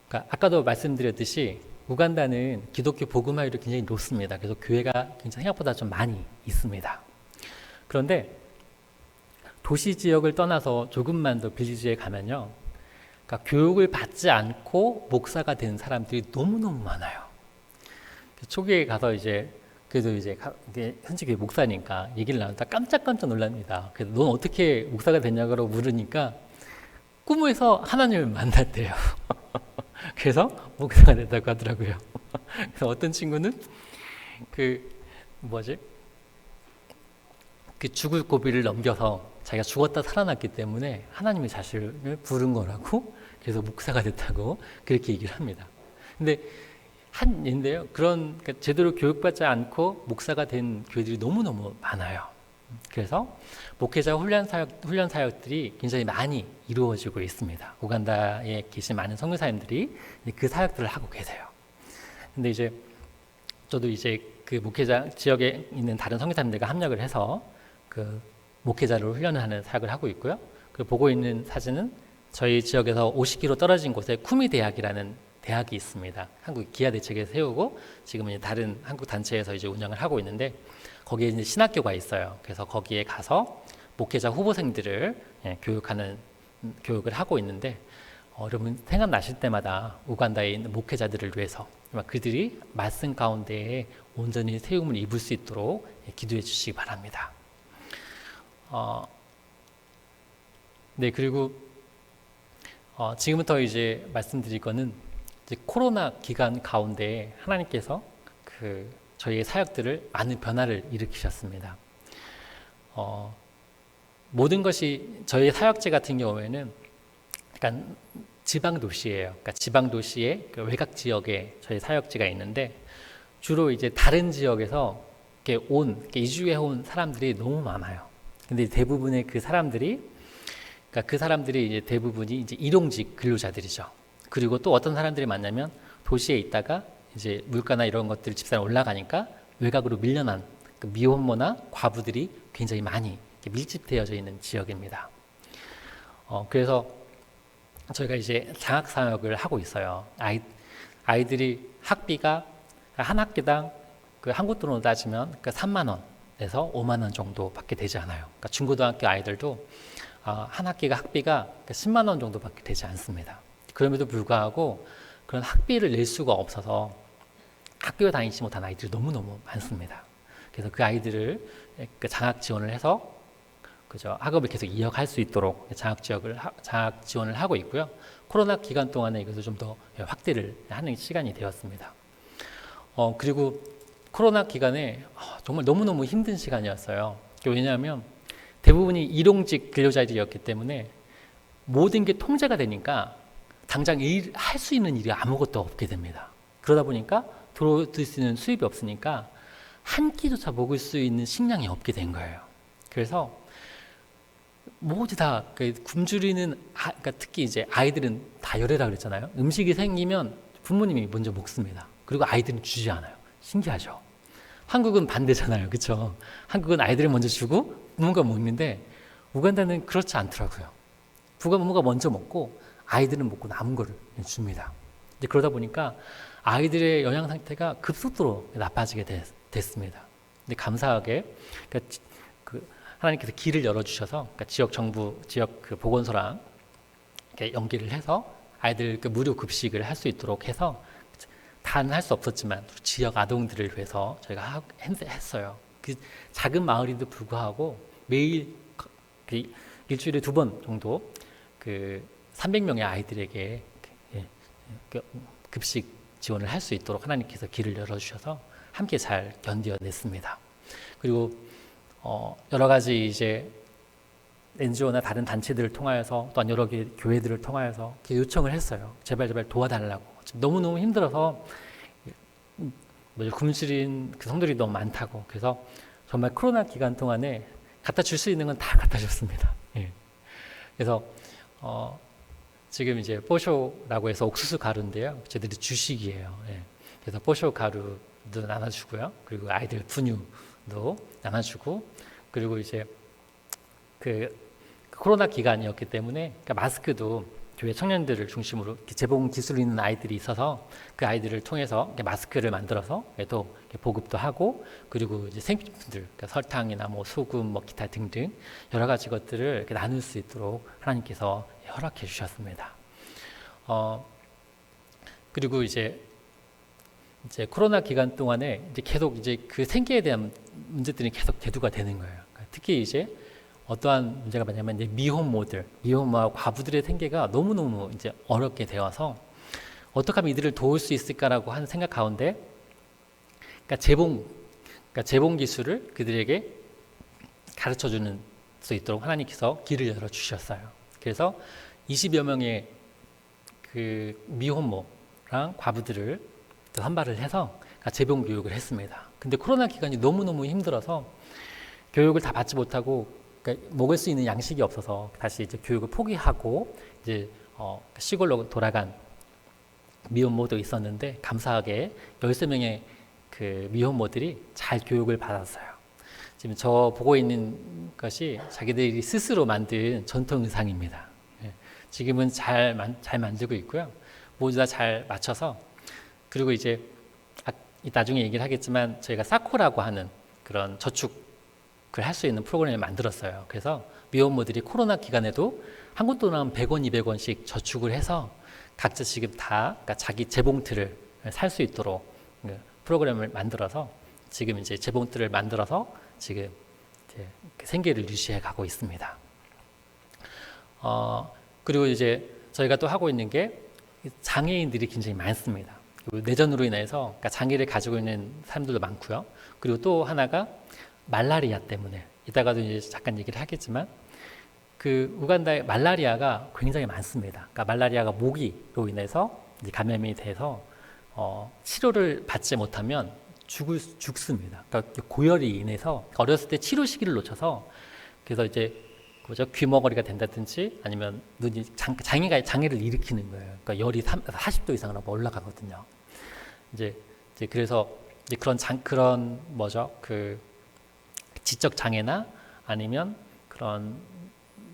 그러니까 아까도 말씀드렸듯이 우간다는 기독교 복음화율이 굉장히 높습니다. 그래서 교회가 굉장히 생각보다 좀 많이 있습니다. 그런데 도시 지역을 떠나서 조금만 더 빌리지에 가면요, 그러니까 교육을 받지 않고 목사가 된 사람들이 너무너무 많아요. 초기에 가서 이제 그래도 이제 현지 교회 목사니까 얘기를 나누다 깜짝깜짝 놀랍니다. 그래서 넌 어떻게 목사가 됐냐고 물으니까 꿈에서 하나님을 만났대요. 그래서 목사가 됐다고 하더라고요. 그래서 어떤 친구는 그 죽을 고비를 넘겨서 자기가 죽었다 살아났기 때문에 하나님이 자신을 부른 거라고, 그래서 목사가 됐다고 그렇게 얘기를 합니다. 근데 한 예인데요. 그러니까 제대로 교육받지 않고 목사가 된 교회들이 너무너무 많아요. 그래서 목회자 훈련 사역들이 굉장히 많이 이루어지고 있습니다. 우간다에 계신 많은 선교사님들이 그 사역들을 하고 계세요. 근데 이제 저도 이제 그 목회자 지역에 있는 다른 선교사님들과 협력을 해서 그 목회자를 훈련하는 사역을 하고 있고요. 그 보고 있는 사진은 저희 지역에서 50km 떨어진 곳에 쿠미 대학이라는 대학이 있습니다. 한국 기아 대책에 세우고 지금은 이제 다른 한국 단체에서 이제 운영을 하고 있는데 거기에 이제 신학교가 있어요. 그래서 거기에 가서 목회자 후보생들을 교육을 하고 있는데 여러분 생각나실 때마다 우간다에 있는 목회자들을 위해서 그들이 말씀 가운데에 온전히 세움을 입을 수 있도록 기도해 주시기 바랍니다. 네, 그리고 지금부터 이제 말씀드릴 거는 이제 코로나 기간 가운데 하나님께서 저희의 사역들을 많은 변화를 일으키셨습니다. 모든 것이 저희 사역지 같은 경우에는 약간 지방 도시예요. 그러니까 지방 도시의 그 외곽 지역에 저희 사역지가 있는데 주로 이제 다른 지역에서 이렇게 이주해 온 사람들이 너무 많아요. 근데 대부분의 그 사람들이 이제 대부분이 이제 일용직 근로자들이죠. 그리고 또 어떤 사람들이 많냐면 도시에 있다가 이제 물가나 이런 것들이 집사람 올라가니까 외곽으로 밀려난 그 미혼모나 과부들이 굉장히 많이 밀집되어져 있는 지역입니다. 그래서 저희가 이제 장학 사역을 하고 있어요. 아이들이 학비가 한 학기당 그 한국 돈으로 따지면 그 3만 원에서 5만 원 정도 밖에 되지 않아요. 그러니까 중고등학교 아이들도 한 학기가 학비가 10만 원 정도밖에 되지 않습니다. 그럼에도 불구하고 그런 학비를 낼 수가 없어서 학교에 다니지 못한 아이들이 너무너무 많습니다. 그래서 그 아이들을 장학 지원을 해서 학업을 계속 이어갈 수 있도록 장학 지원을 하고 있고요. 코로나 기간 동안에 이것을 좀 더 확대를 하는 시간이 되었습니다. 그리고 코로나 기간에 정말 너무너무 힘든 시간이었어요. 왜냐하면 대부분이 일용직 근로자들이었기 때문에 모든 게 통제가 되니까 당장 할 수 있는 일이 아무것도 없게 됩니다. 그러다 보니까 들어올 수 있는 수입이 없으니까 한 끼조차 먹을 수 있는 식량이 없게 된 거예요. 그래서 모두 다 굶주리는 그러니까 특히 이제 아이들은 다혈애라 그랬잖아요. 음식이 생기면 부모님이 먼저 먹습니다. 그리고 아이들은 주지 않아요. 신기하죠. 한국은 반대잖아요, 그렇죠? 한국은 아이들이 먼저 주고 부모가 먹는데 우간다는 그렇지 않더라고요. 부모가 먼저 먹고 아이들은 먹고 남은 거를 줍니다. 이제 그러다 보니까 아이들의 영양 상태가 급속도로 나빠지게 됐습니다. 근데 감사하게 하나님께서 길을 열어주셔서 지역 정부, 지역 보건소랑 연계를 해서 아이들 무료 급식을 할 수 있도록 해서 단 할 수 없었지만 지역 아동들을 위해서 저희가 했어요. 그 작은 마을인데도 불구하고 매일 일주일에 2번 정도 300명의 아이들에게 급식 지원을 할 수 있도록 하나님께서 길을 열어주셔서 함께 잘 견뎌냈습니다. 그리고 여러 가지 이제 NGO나 다른 단체들을 통하여서 또한 여러 개 교회들을 통하여서 이렇게 요청을 했어요. 제발 도와달라고. 지금 너무너무 힘들어서 굶주린 그 성도들이 너무 많다고. 그래서 정말 코로나 기간 동안에 갖다 줄 수 있는 건 다 갖다 줬습니다. 예. 그래서 지금 이제 뽀쇼라고 해서 옥수수 가루인데요. 저희들이 주식이에요. 예. 그래서 뽀쇼 가루도 나눠주고요. 그리고 아이들 분유도 나눠주고, 그리고 이제 그 코로나 기간이었기 때문에 그러니까 마스크도 교회 청년들을 중심으로 이렇게 재봉 기술이 있는 아이들이 있어서 그 아이들을 통해서 마스크를 만들어서 또 보급도 하고, 그리고 이제 생필품들, 그러니까 설탕이나 뭐 소금, 뭐 기타 등등 여러 가지 것들을 이렇게 나눌 수 있도록 하나님께서 허락해 주셨습니다. 그리고 이제 코로나 기간 동안에 이제 계속 이제 그 생계에 대한 문제들이 계속 대두가 되는 거예요. 그러니까 특히 이제 어떠한 문제가 많냐면 이제 미혼모와 과부들의 생계가 너무너무 이제 어렵게 되어서 어떻게 하면 이들을 도울 수 있을까라고 하는 생각 가운데, 그러니까 재봉 기술을 그들에게 가르쳐 주는 수 있도록 하나님께서 길을 열어 주셨어요. 그래서 20여 명의 그 미혼모랑 과부들을 선발을 해서 재봉 교육을 했습니다. 근데 코로나 기간이 너무너무 힘들어서 교육을 다 받지 못하고, 그러니까 먹을 수 있는 양식이 없어서 다시 이제 교육을 포기하고 이제 시골로 돌아간 미혼모도 있었는데, 감사하게 13명의 그 미혼모들이 잘 교육을 받았어요. 지금 저 보고 있는 것이 자기들이 스스로 만든 전통 의상입니다. 예. 지금은 잘 만들고 있고요. 모두 다 잘 맞춰서, 그리고 이제 나중에 얘기를 하겠지만 저희가 사코라고 하는 그런 저축을 할 수 있는 프로그램을 만들었어요. 그래서 미혼모들이 코로나 기간에도 한국 돈은 100원, 200원씩 저축을 해서 각자 지금 다 그러니까 자기 재봉틀을 살 수 있도록 프로그램을 만들어서 지금 이제 재봉틀을 만들어서 지금 이제 생계를 유지해 가고 있습니다. 그리고 이제 저희가 또 하고 있는 게 장애인들이 굉장히 많습니다. 뇌전으로 인해서 그러니까 장애를 가지고 있는 사람들도 많고요. 그리고 또 하나가 말라리아 때문에, 이따가도 이제 잠깐 얘기를 하겠지만 그 우간다에 말라리아가 굉장히 많습니다. 그러니까 말라리아가 모기로 인해서 이제 감염이 돼서 치료를 받지 못하면 죽습니다. 그러니까 고열이 인해서 어렸을 때 치료 시기를 놓쳐서, 그래서 이제 귀머거리가 된다든지 아니면 눈이 장애를 일으키는 거예요. 그러니까 열이 40도 이상으로 올라가거든요. 이제 그래서 이제 그런 그 지적 장애나 아니면 그런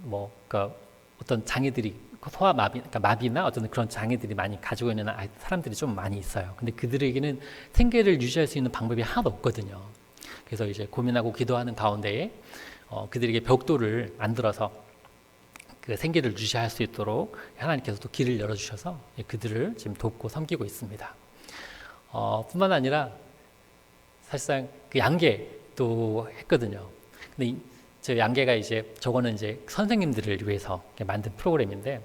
그러니까 어떤 장애들이 소아마비, 그러니까 마비나 어떤 그런 장애들이 많이 가지고 있는 사람들이 좀 많이 있어요. 근데 그들에게는 생계를 유지할 수 있는 방법이 하나도 없거든요. 그래서 이제 고민하고 기도하는 가운데에 그들에게 벽돌을 만들어서 그 생계를 유지할 수 있도록 하나님께서 또 길을 열어주셔서 그들을 지금 돕고 섬기고 있습니다. 뿐만 아니라 사실상 그 양계도 했거든요. 근데 저 양계가 저거는 이제 선생님들을 위해서 만든 프로그램인데,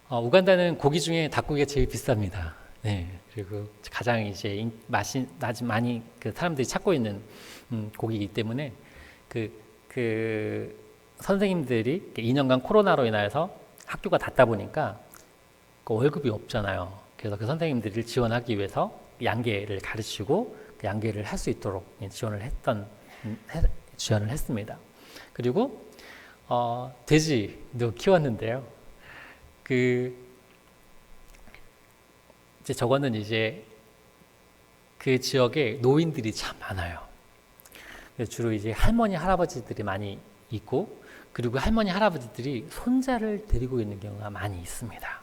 우간다는 고기 중에 닭고기가 제일 비쌉니다. 네. 그리고 가장 이제 많이 그 사람들이 찾고 있는 고기이기 때문에 그 선생님들이 2년간 코로나로 인해서 학교가 닫다 보니까 그 월급이 없잖아요. 그래서 그 선생님들을 지원하기 위해서 양계를 가르치고 그 양계를 할 수 있도록 지원을 했습니다. 그리고 돼지도 키웠는데요. 이제 저거는 이제 그 지역에 노인들이 참 많아요. 주로 이제 할머니, 할아버지들이 많이 있고, 그리고 할머니, 할아버지들이 손자를 데리고 있는 경우가 많이 있습니다.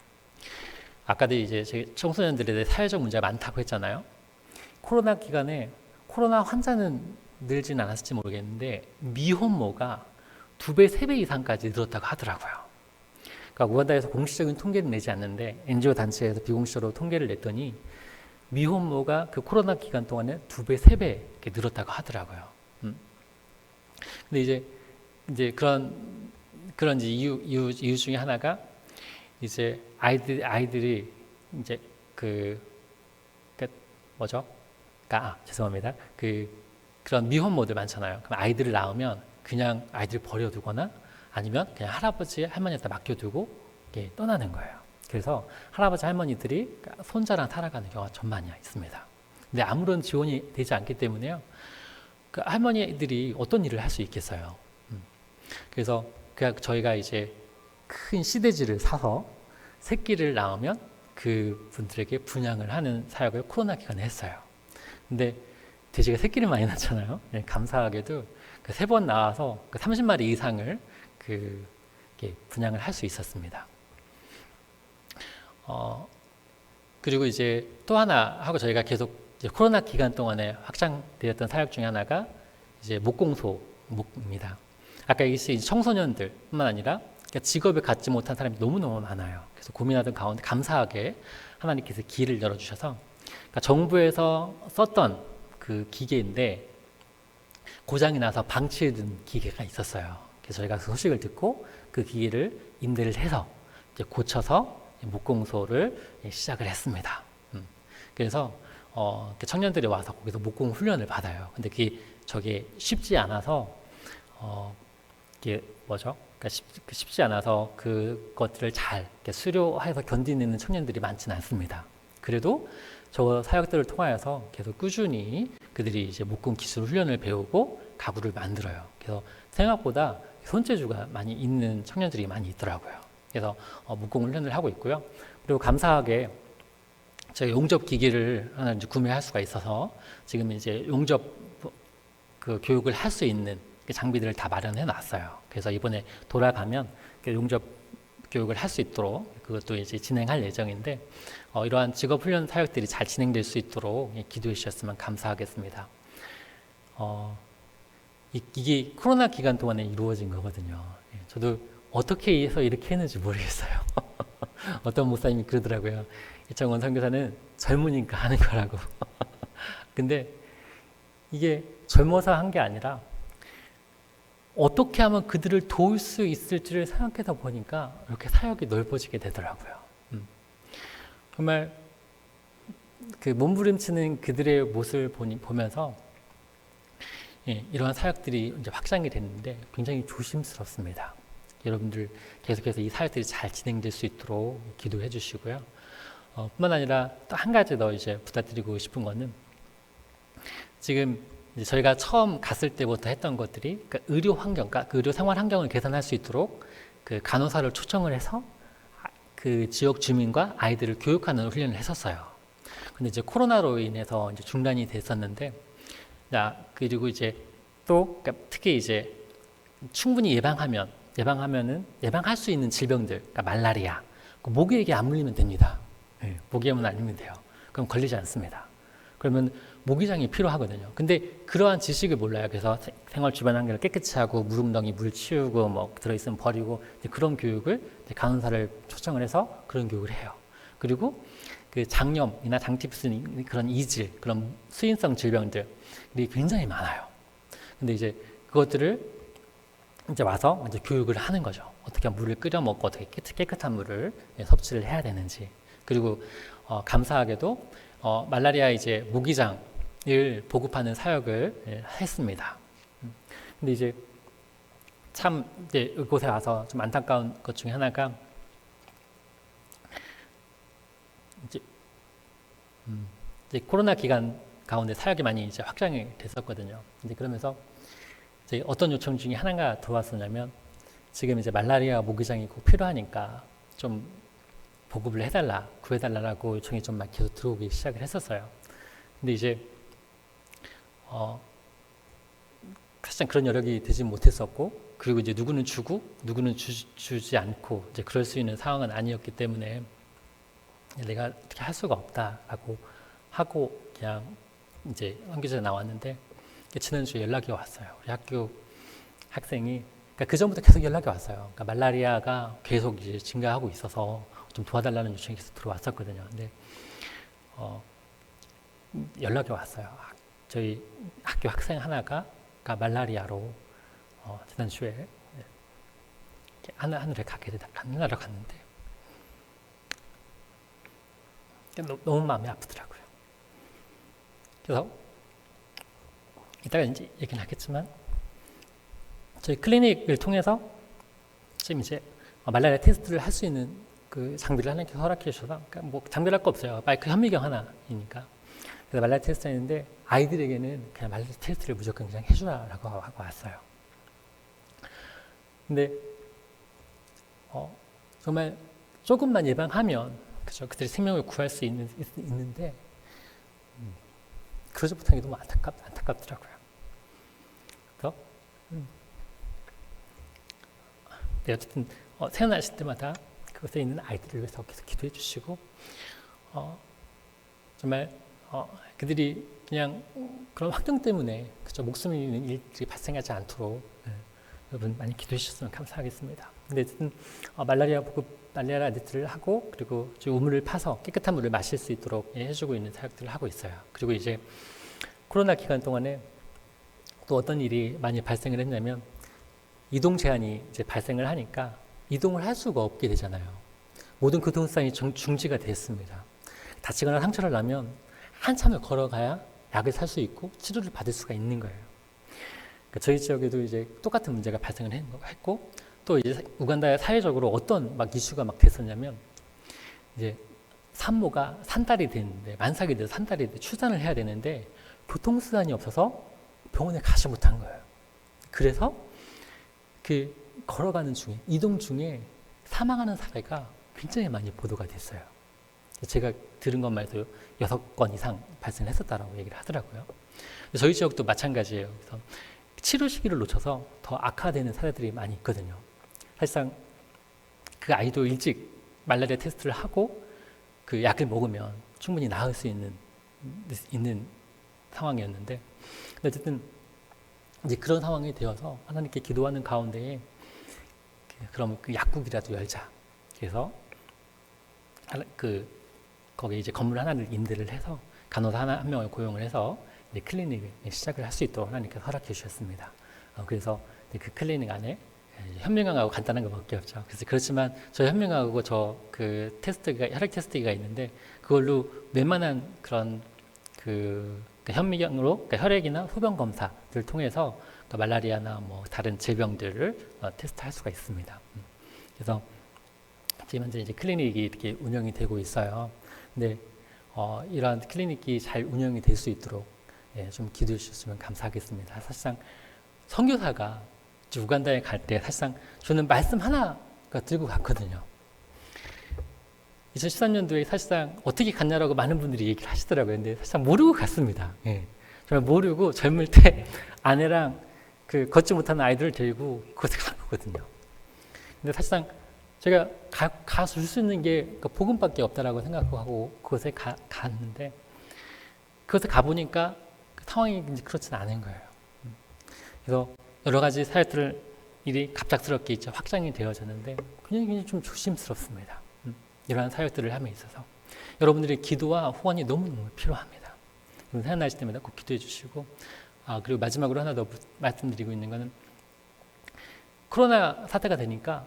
아까도 이제 청소년들에 대해 사회적 문제가 많다고 했잖아요. 코로나 기간에 코로나 환자는 늘진 않았을지 모르겠는데 미혼모가 2배, 3배 이상까지 늘었다고 하더라고요. 그러니까 우간다에서 공식적인 통계를 내지 않는데 NGO 단체에서 비공식적으로 통계를 냈더니 미혼모가 그 코로나 기간 동안에 2배, 3배 이렇게 늘었다고 하더라고요. 근데 이제 그런 이유 중에 하나가 이제 아이들이 이제 죄송합니다. 그런 미혼모들 많잖아요. 그럼 아이들을 낳으면 그냥 아이들을 버려두거나 아니면 그냥 할아버지 할머니한테 맡겨두고 이렇게 떠나는 거예요. 그래서 할아버지 할머니들이 손자랑 살아가는 경우가 전반이 있습니다. 근데 아무런 지원이 되지 않기 때문에요. 그 할머니들이 어떤 일을 할 수 있겠어요. 그래서 저희가 이제 큰 시대지를 사서 새끼를 낳으면 그 분들에게 분양을 하는 사역을 코로나 기간에 했어요. 근데 돼지가 새끼를 많이 낳잖아요. 네, 감사하게도 그 3번 낳아서 그 30마리 이상을 분양을 할 수 있었습니다. 그리고 이제 또 하나 하고 저희가 계속 이제 코로나 기간 동안에 확장되었던 사역 중에 하나가 이제 목공소입니다. 아까 얘기했듯이 청소년들뿐만 아니라 직업을 갖지 못한 사람이 너무너무 많아요. 그래서 고민하던 가운데 감사하게 하나님께서 길을 열어주셔서 그러니까 정부에서 썼던 그 기계인데 고장이 나서 방치된 기계가 있었어요. 그래서 저희가 그 소식을 듣고 그 기계를 임대를 해서 이제 고쳐서 목공소를 시작을 했습니다. 그래서 청년들이 와서 거기서 목공 훈련을 받아요. 근데 저게 쉽지 않아서 이게 뭐죠? 그러니까 쉽지 않아서 그것들을 잘 수료해서 견디는 청년들이 많지는 않습니다. 그래도 저 사역들을 통하여서 계속 꾸준히 그들이 이제 목공 기술 훈련을 배우고 가구를 만들어요. 그래서 생각보다 손재주가 많이 있는 청년들이 많이 있더라고요. 그래서 목공 훈련을 하고 있고요. 그리고 감사하게 저희 용접 기기를 하나 이제 구매할 수가 있어서 지금 이제 용접 그 교육을 할 수 있는 장비들을 다 마련해 놨어요. 그래서 이번에 돌아가면 용접 교육을 할 수 있도록 그것도 이제 진행할 예정인데 이러한 직업 훈련 사역들이 잘 진행될 수 있도록 기도해 주셨으면 감사하겠습니다. 이게 코로나 기간 동안에 이루어진 거거든요. 저도 어떻게 해서 이렇게 했는지 모르겠어요. 어떤 목사님이 그러더라고요. 이창원 선교사는 젊으니까 하는 거라고. 근데 이게 젊어서 한 게 아니라 어떻게 하면 그들을 도울 수 있을지를 생각해서 보니까 이렇게 사역이 넓어지게 되더라고요. 정말 그 몸부림치는 그들의 모습을 보면서 이러한 사역들이 이제 확장이 됐는데 굉장히 조심스럽습니다. 여러분들 계속해서 이 사역들이 잘 진행될 수 있도록 기도해 주시고요. 뿐만 아니라 또 한 가지 더 이제 부탁드리고 싶은 거는 지금 이제 저희가 처음 갔을 때부터 했던 것들이 그러니까 의료 환경, 그러니까 그 의료 생활 환경을 개선할 수 있도록 그 간호사를 초청을 해서 그 지역 주민과 아이들을 교육하는 훈련을 했었어요. 근데 이제 코로나로 인해서 이제 중단이 됐었는데, 그리고 이제 또 그러니까 특히 이제 충분히 예방할 수 있는 질병들, 그러니까 말라리아, 모기에게 안 물리면 됩니다. 네, 모기에만 안 물리면 돼요. 그럼 걸리지 않습니다. 그러면 모기장이 필요하거든요. 근데 그러한 지식을 몰라요. 그래서 생활 주변 환경을 깨끗이 하고 무릉덩이 물 치우고 뭐 들어있으면 버리고 그런 교육을 간호사를 초청을 해서 그런 교육을 해요. 그리고 그 장염이나 장티푸스 그런 이질, 그런 수인성 질병들이 굉장히 많아요. 근데 이제 그것들을 이제 와서 이제 교육을 하는 거죠. 어떻게 물을 끓여 먹고 어떻게 깨끗한 물을 섭취를 해야 되는지. 그리고 감사하게도 말라리아 이제 모기장을 보급하는 사역을 했습니다. 근데 이제 참 이제 이곳에 와서 좀 안타까운 것 중에 하나가 이제 코로나 기간 가운데 사역이 많이 이제 확장이 됐었거든요. 이제 그러면서 이제 어떤 요청 중에 하나가 들어왔었냐면 지금 이제 말라리아 모기장이 꼭 필요하니까 좀 보급을 해달라, 구해달라고 요청이 좀 막 계속 들어오기 시작을 했었어요. 근데 이제 사실상 그런 여력이 되지 못했었고, 그리고 이제 누구는 주고 누구는 주지 않고 이제 그럴 수 있는 상황은 아니었기 때문에 내가 어떻게 할 수가 없다라고 하고 그냥 이제 환기소에 나왔는데 지난주에 연락이 왔어요. 우리 학교 학생이 그러니까 그 전부터 계속 연락이 왔어요. 그러니까 말라리아가 계속 이제 증가하고 있어서 좀 도와달라는 요청이 계속 들어왔었거든요. 근데 연락이 왔어요. 저희 학교 학생 하나가 말라리아로 지난주에 하늘에 하늘나라 갔는데 너무 마음이 아프더라고요. 그래서 이따가 이제 얘기는 하겠지만 저희 클리닉을 통해서 좀 이제 말라리아 테스트를 할 수 있는 그 장비를 하나님께서 허락해 주셔서, 그러니까 뭐 장비를 할 거 없어요. 마이크 현미경 하나이니까. 그래서 말라리아 테스트 했는데 아이들에게는 그냥 말라리아 테스트를 무조건 그냥 해주라라고 하고 왔어요. 근데 정말 조금만 예방하면 그죠, 그들의 생명을 구할 수 있는데 그러지 못한 게 너무 안타깝더라고요. 그래서 네, 어쨌든 태어나실 때마다 그곳에 있는 아이들을 위해서 계속 기도해 주시고 정말 그들이 그냥 그런 환경 때문에 그죠, 목숨이 있는 일들이 발생하지 않도록 여러분 많이 기도해 주셨으면 감사하겠습니다. 근데 어쨌든 말라리아 아디트를 하고 그리고 우물을 파서 깨끗한 물을 마실 수 있도록 해주고 있는 사역들을 하고 있어요. 그리고 이제 코로나 기간 동안에 또 어떤 일이 많이 발생을 했냐면 이동 제한이 이제 발생을 하니까 이동을 할 수가 없게 되잖아요. 모든 교통수단이 중지가 됐습니다. 다치거나 상처를 나면 한참을 걸어가야 약을 살 수 있고 치료를 받을 수가 있는 거예요. 그러니까 저희 지역에도 이제 똑같은 문제가 발생을 했고 또 이제 우간다에 사회적으로 어떤 막 이슈가 막 됐었냐면 이제 산모가 산딸이 됐는데 만삭이 돼서 산딸이 됐는데 출산을 해야 되는데 교통수단이 없어서 병원에 가지 못한 거예요. 그래서 그 걸어가는 중에 이동 중에 사망하는 사례가 굉장히 많이 보도가 됐어요. 제가 들은 것만 해도 6건 이상 발생했었다라고 얘기를 하더라고요. 저희 지역도 마찬가지예요. 그래서 치료 시기를 놓쳐서 더 악화되는 사례들이 많이 있거든요. 사실상 그 아이도 일찍 말라리아 테스트를 하고 그 약을 먹으면 충분히 나을 수 있는 상황이었는데, 어쨌든 이제 그런 상황이 되어서 하나님께 기도하는 가운데에 그럼 그 약국이라도 열자. 그래서 거기 이제 건물 하나를 임대를 해서 간호사 한 명을 고용을 해서 이제 클리닉을 시작을 할 수 있도록 하나님께서 허락해 주셨습니다. 그래서 그 클리닉 안에 현미경하고 간단한 것밖에 없죠. 그래서 그렇지만 저 현미경하고 저 그 테스트가 혈액 테스트가 있는데 그걸로 웬만한 그런 그 현미경으로 그러니까 혈액이나 소변 검사를 통해서 말라리아나 뭐 다른 질병들을 테스트할 수가 있습니다. 그래서 지금 현재 이제 클리닉이 이렇게 운영이 되고 있어요. 근데 이러한 클리닉이 잘 운영이 될 수 있도록 좀 기도해 주셨으면 감사하겠습니다. 사실상 선교사가 우간다에 갈 때 사실상 저는 말씀 하나가 들고 갔거든요. 2013년도에 사실상 어떻게 갔냐라고 많은 분들이 얘기를 하시더라고요. 근데 사실상 모르고 갔습니다. 정말 모르고 젊을 때 아내랑 그 걷지 못하는 아이들을 데리고 그곳에 간 거거든요. 근데 사실상 제가 가줄 수 있는 게 복음밖에 없다라고 생각하고 그곳에 갔는데 그곳에 가보니까 상황이 그렇지는 않은 거예요. 그래서 여러 가지 사역들 일이 갑작스럽게 이제 확장이 되어졌는데 굉장히 좀 조심스럽습니다. 이러한 사역들을 함에 있어서 여러분들의 기도와 후원이 너무너무 필요합니다. 생각나실 때마다 꼭 기도해 주시고 그리고 마지막으로 하나 더 말씀드리고 있는 거는 코로나 사태가 되니까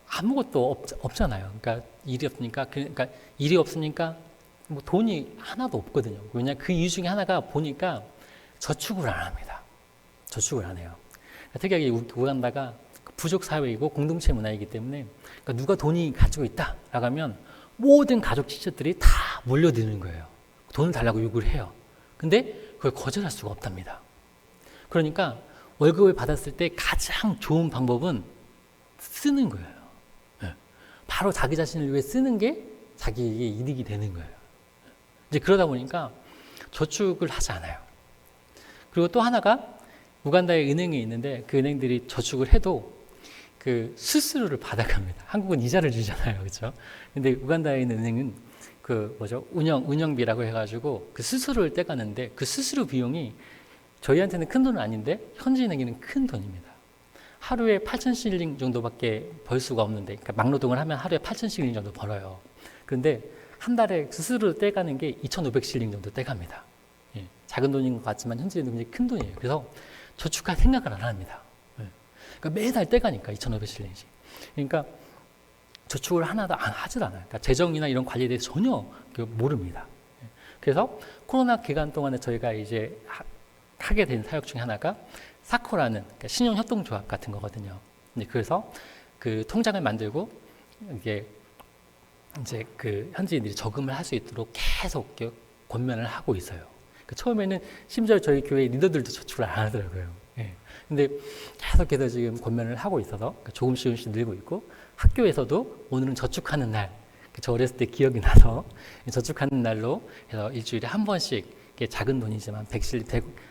아무것도 없잖아요. 그러니까 일이 없으니까 뭐 돈이 하나도 없거든요. 왜냐하면 그 이유 중에 하나가 보니까 저축을 안 합니다. 저축을 안 해요. 특이하게 우간다가 부족 사회이고 공동체 문화이기 때문에 그러니까 누가 돈이 가지고 있다라고 하면 모든 가족 친척들이 다 몰려드는 거예요. 돈을 달라고 요구를 해요. 근데 그걸 거절할 수가 없답니다. 그러니까 월급을 받았을 때 가장 좋은 방법은 쓰는 거예요. 바로 자기 자신을 위해 쓰는 게 자기에게 이득이 되는 거예요. 이제 그러다 보니까 저축을 하지 않아요. 그리고 또 하나가 우간다에 은행이 있는데 그 은행들이 저축을 해도 그 수수료를 받아갑니다. 한국은 이자를 주잖아요, 그렇죠? 근데 우간다에 있는 은행은 운영비라고 해가지고 그 수수료를 떼가는데 그 수수료 비용이 저희한테는 큰 돈은 아닌데 현지인에게는 큰 돈입니다. 하루에 8,000실링 정도밖에 벌 수가 없는데, 그러니까 막노동을 하면 하루에 8,000실링 정도 벌어요. 그런데 한 달에 수수료 떼가는 게 2,500실링 정도 떼갑니다. 작은 돈인 것 같지만 현지인은 굉장히 큰 돈이에요. 그래서 저축할 생각을 안 합니다. 그러니까 매달 떼가니까 2,500실링씩. 그러니까 저축을 하나도 하지도 않아요. 그러니까 재정이나 이런 관리에 대해서 전혀 모릅니다. 그래서 코로나 기간 동안에 저희가 이제 하게 된 사역 중에 하나가 사코라는 그러니까 신용협동조합 같은 거거든요. 그래서 그 통장을 만들고 이게 이제 그 현지인들이 저금을 할 수 있도록 계속 권면을 하고 있어요. 그 처음에는 심지어 저희 교회 리더들도 저축을 안 하더라고요. 예. 근데 계속해서 지금 권면을 하고 있어서 조금씩 늘고 있고, 학교에서도 오늘은 저축하는 날, 저 어렸을 때 기억이 나서 저축하는 날로 해서 일주일에 한 번씩 작은 돈이지만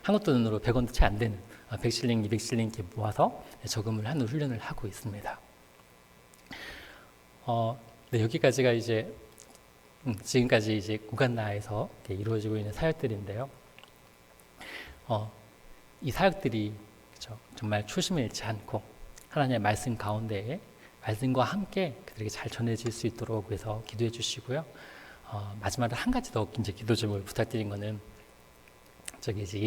한국 돈으로 100원도 채 안 되는 100실링, 200실링 이렇게 모아서 저금을 하는 훈련을 하고 있습니다. 네, 여기까지가 이제 지금까지 이제 우간다에서 이루어지고 있는 사역들인데요. 이 사역들이 그렇죠, 정말 초심을 잃지 않고 하나님의 말씀 가운데에 말씀과 함께 그들에게 잘 전해질 수 있도록 해서 기도해 주시고요. 마지막으로 한 가지 더 이제 기도 제목을 부탁드린 거는 저기 이제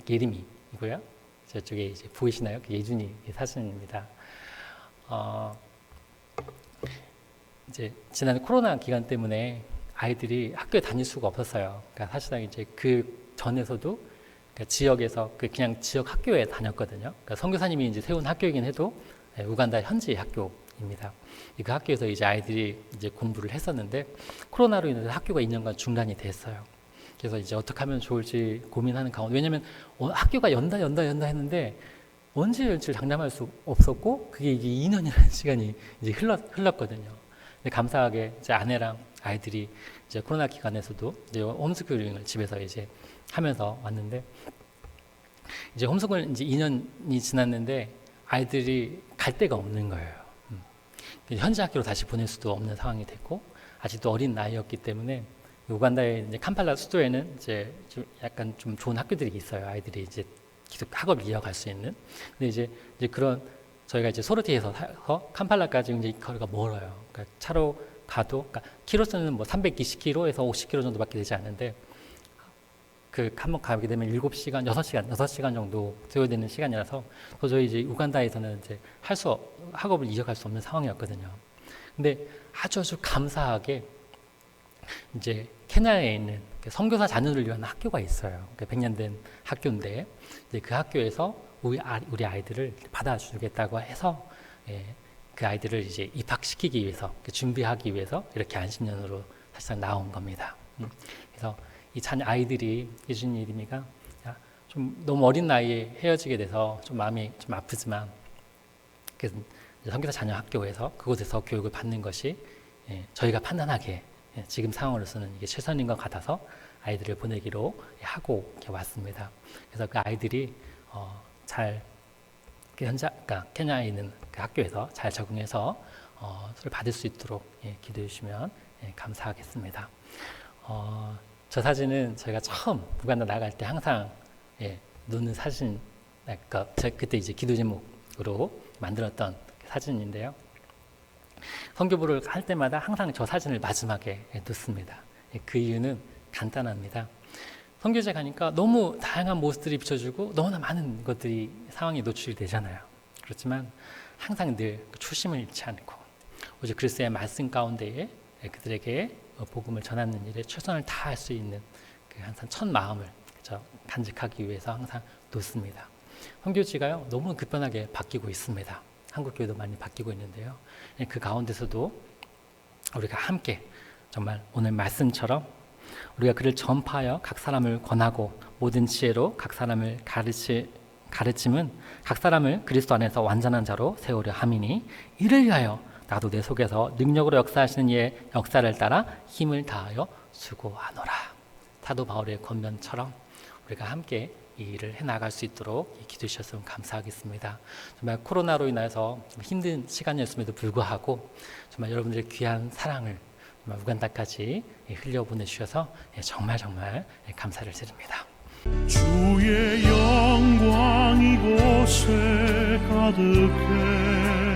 예림이고요. 저쪽에 이제 보이시나요? 그 예준이 사진입니다. 이제 지난 코로나 기간 때문에 아이들이 학교에 다닐 수가 없었어요. 그러니까 사실상 이제 그 전에서도 그러니까 지역에서 그냥 지역 학교에 다녔거든요. 그러니까 선교사님이 이제 세운 학교이긴 해도 우간다 현지 학교입니다. 그 학교에서 이제 아이들이 이제 공부를 했었는데 코로나로 인해서 학교가 2년간 중단이 됐어요. 그래서 이제 어떻게 하면 좋을지 고민하는 가운데, 왜냐면 학교가 연다 했는데 언제 열지를 장담할 수 없었고 그게 이게 2년이라는 시간이 이제 흘렀거든요. 근데 감사하게 이제 아내랑 아이들이 이제 코로나 기간에서도 이제 홈스쿨링을 집에서 이제 하면서 왔는데, 이제 홈스쿨 이제 2년이 지났는데 아이들이 갈 데가 없는 거예요. 현지 학교로 다시 보낼 수도 없는 상황이 됐고, 아직도 어린 나이였기 때문에 우간다의 이제 캄팔라 수도에는 이제 좀 약간 좀 좋은 학교들이 있어요. 아이들이 이제 계속 학업을 이어갈 수 있는. 근데 이제 그런 저희가 이제 소르티에서 캄팔라까지 이제 거리가 멀어요. 그러니까 차로 가도, 그러니까 키로수는 뭐 320km에서 50km 정도밖에 되지 않는데, 그 한번 가게 되면 7시간, 6시간 정도 소요되는 시간이라서 도저히 이제 우간다에서는 이제 학업을 이어갈 수 없는 상황이었거든요. 근데 아주 감사하게 이제 케냐에 있는 선교사 자녀를 위한 학교가 있어요. 100년 된 학교인데 이제 그 학교에서 우리 아이들을 받아주겠다고 해서 그 아이들을 이제 입학시키기 위해서, 준비하기 위해서 이렇게 안식년으로 사실상 나온 겁니다. 그래서 이 아이들이 예준이 이름이가 좀 너무 어린 나이에 헤어지게 돼서 좀 마음이 좀 아프지만, 그래서 선교사 자녀 학교에서 그곳에서 교육을 받는 것이 저희가 판단하기에 지금 상황으로서는 이게 최선인 것 같아서 아이들을 보내기로 하고 이렇게 왔습니다. 그래서 그 아이들이 잘 그러니까 케냐에 있는 그 학교에서 잘 적응해서 수를 받을 수 있도록 기도해 주시면 감사하겠습니다. 저 사진은 저희가 처음 우간다 나갈 때 항상 놓는 사진, 그러니까 그때 이제 기도 제목으로 만들었던 사진인데요. 선교부를 할 때마다 항상 저 사진을 마지막에 놓습니다. 그 이유는 간단합니다. 선교제 가니까 너무 다양한 모습들이 비춰주고 너무나 많은 것들이 상황에 노출이 되잖아요. 그렇지만 항상 늘 초심을 잃지 않고 오직 그리스도의 말씀 가운데에 그들에게 복음을 전하는 일에 최선을 다할 수 있는 그 항상 첫 마음을 간직하기 위해서 항상 놓습니다. 선교지가요 너무 급변하게 바뀌고 있습니다. 한국 교회도 많이 바뀌고 있는데요. 그 가운데서도 우리가 함께 정말 오늘 말씀처럼 우리가 그를 전파하여 각 사람을 권하고 모든 지혜로 각 사람을 가르침은 각 사람을 그리스도 안에서 완전한 자로 세우려 함이니 이를 위하여 나도 내 속에서 능력으로 역사하시는 이의 역사를 따라 힘을 다하여 수고하노라. 사도 바울의 권면처럼 우리가 함께 이 일을 해나갈 수 있도록 기도해 주셨으면 감사하겠습니다. 정말 코로나로 인해서 힘든 시간이었음에도 불구하고 정말 여러분들의 귀한 사랑을 정말 우간다까지 흘려보내주셔서 정말 감사를 드립니다. 주의 영광 이곳에 가득해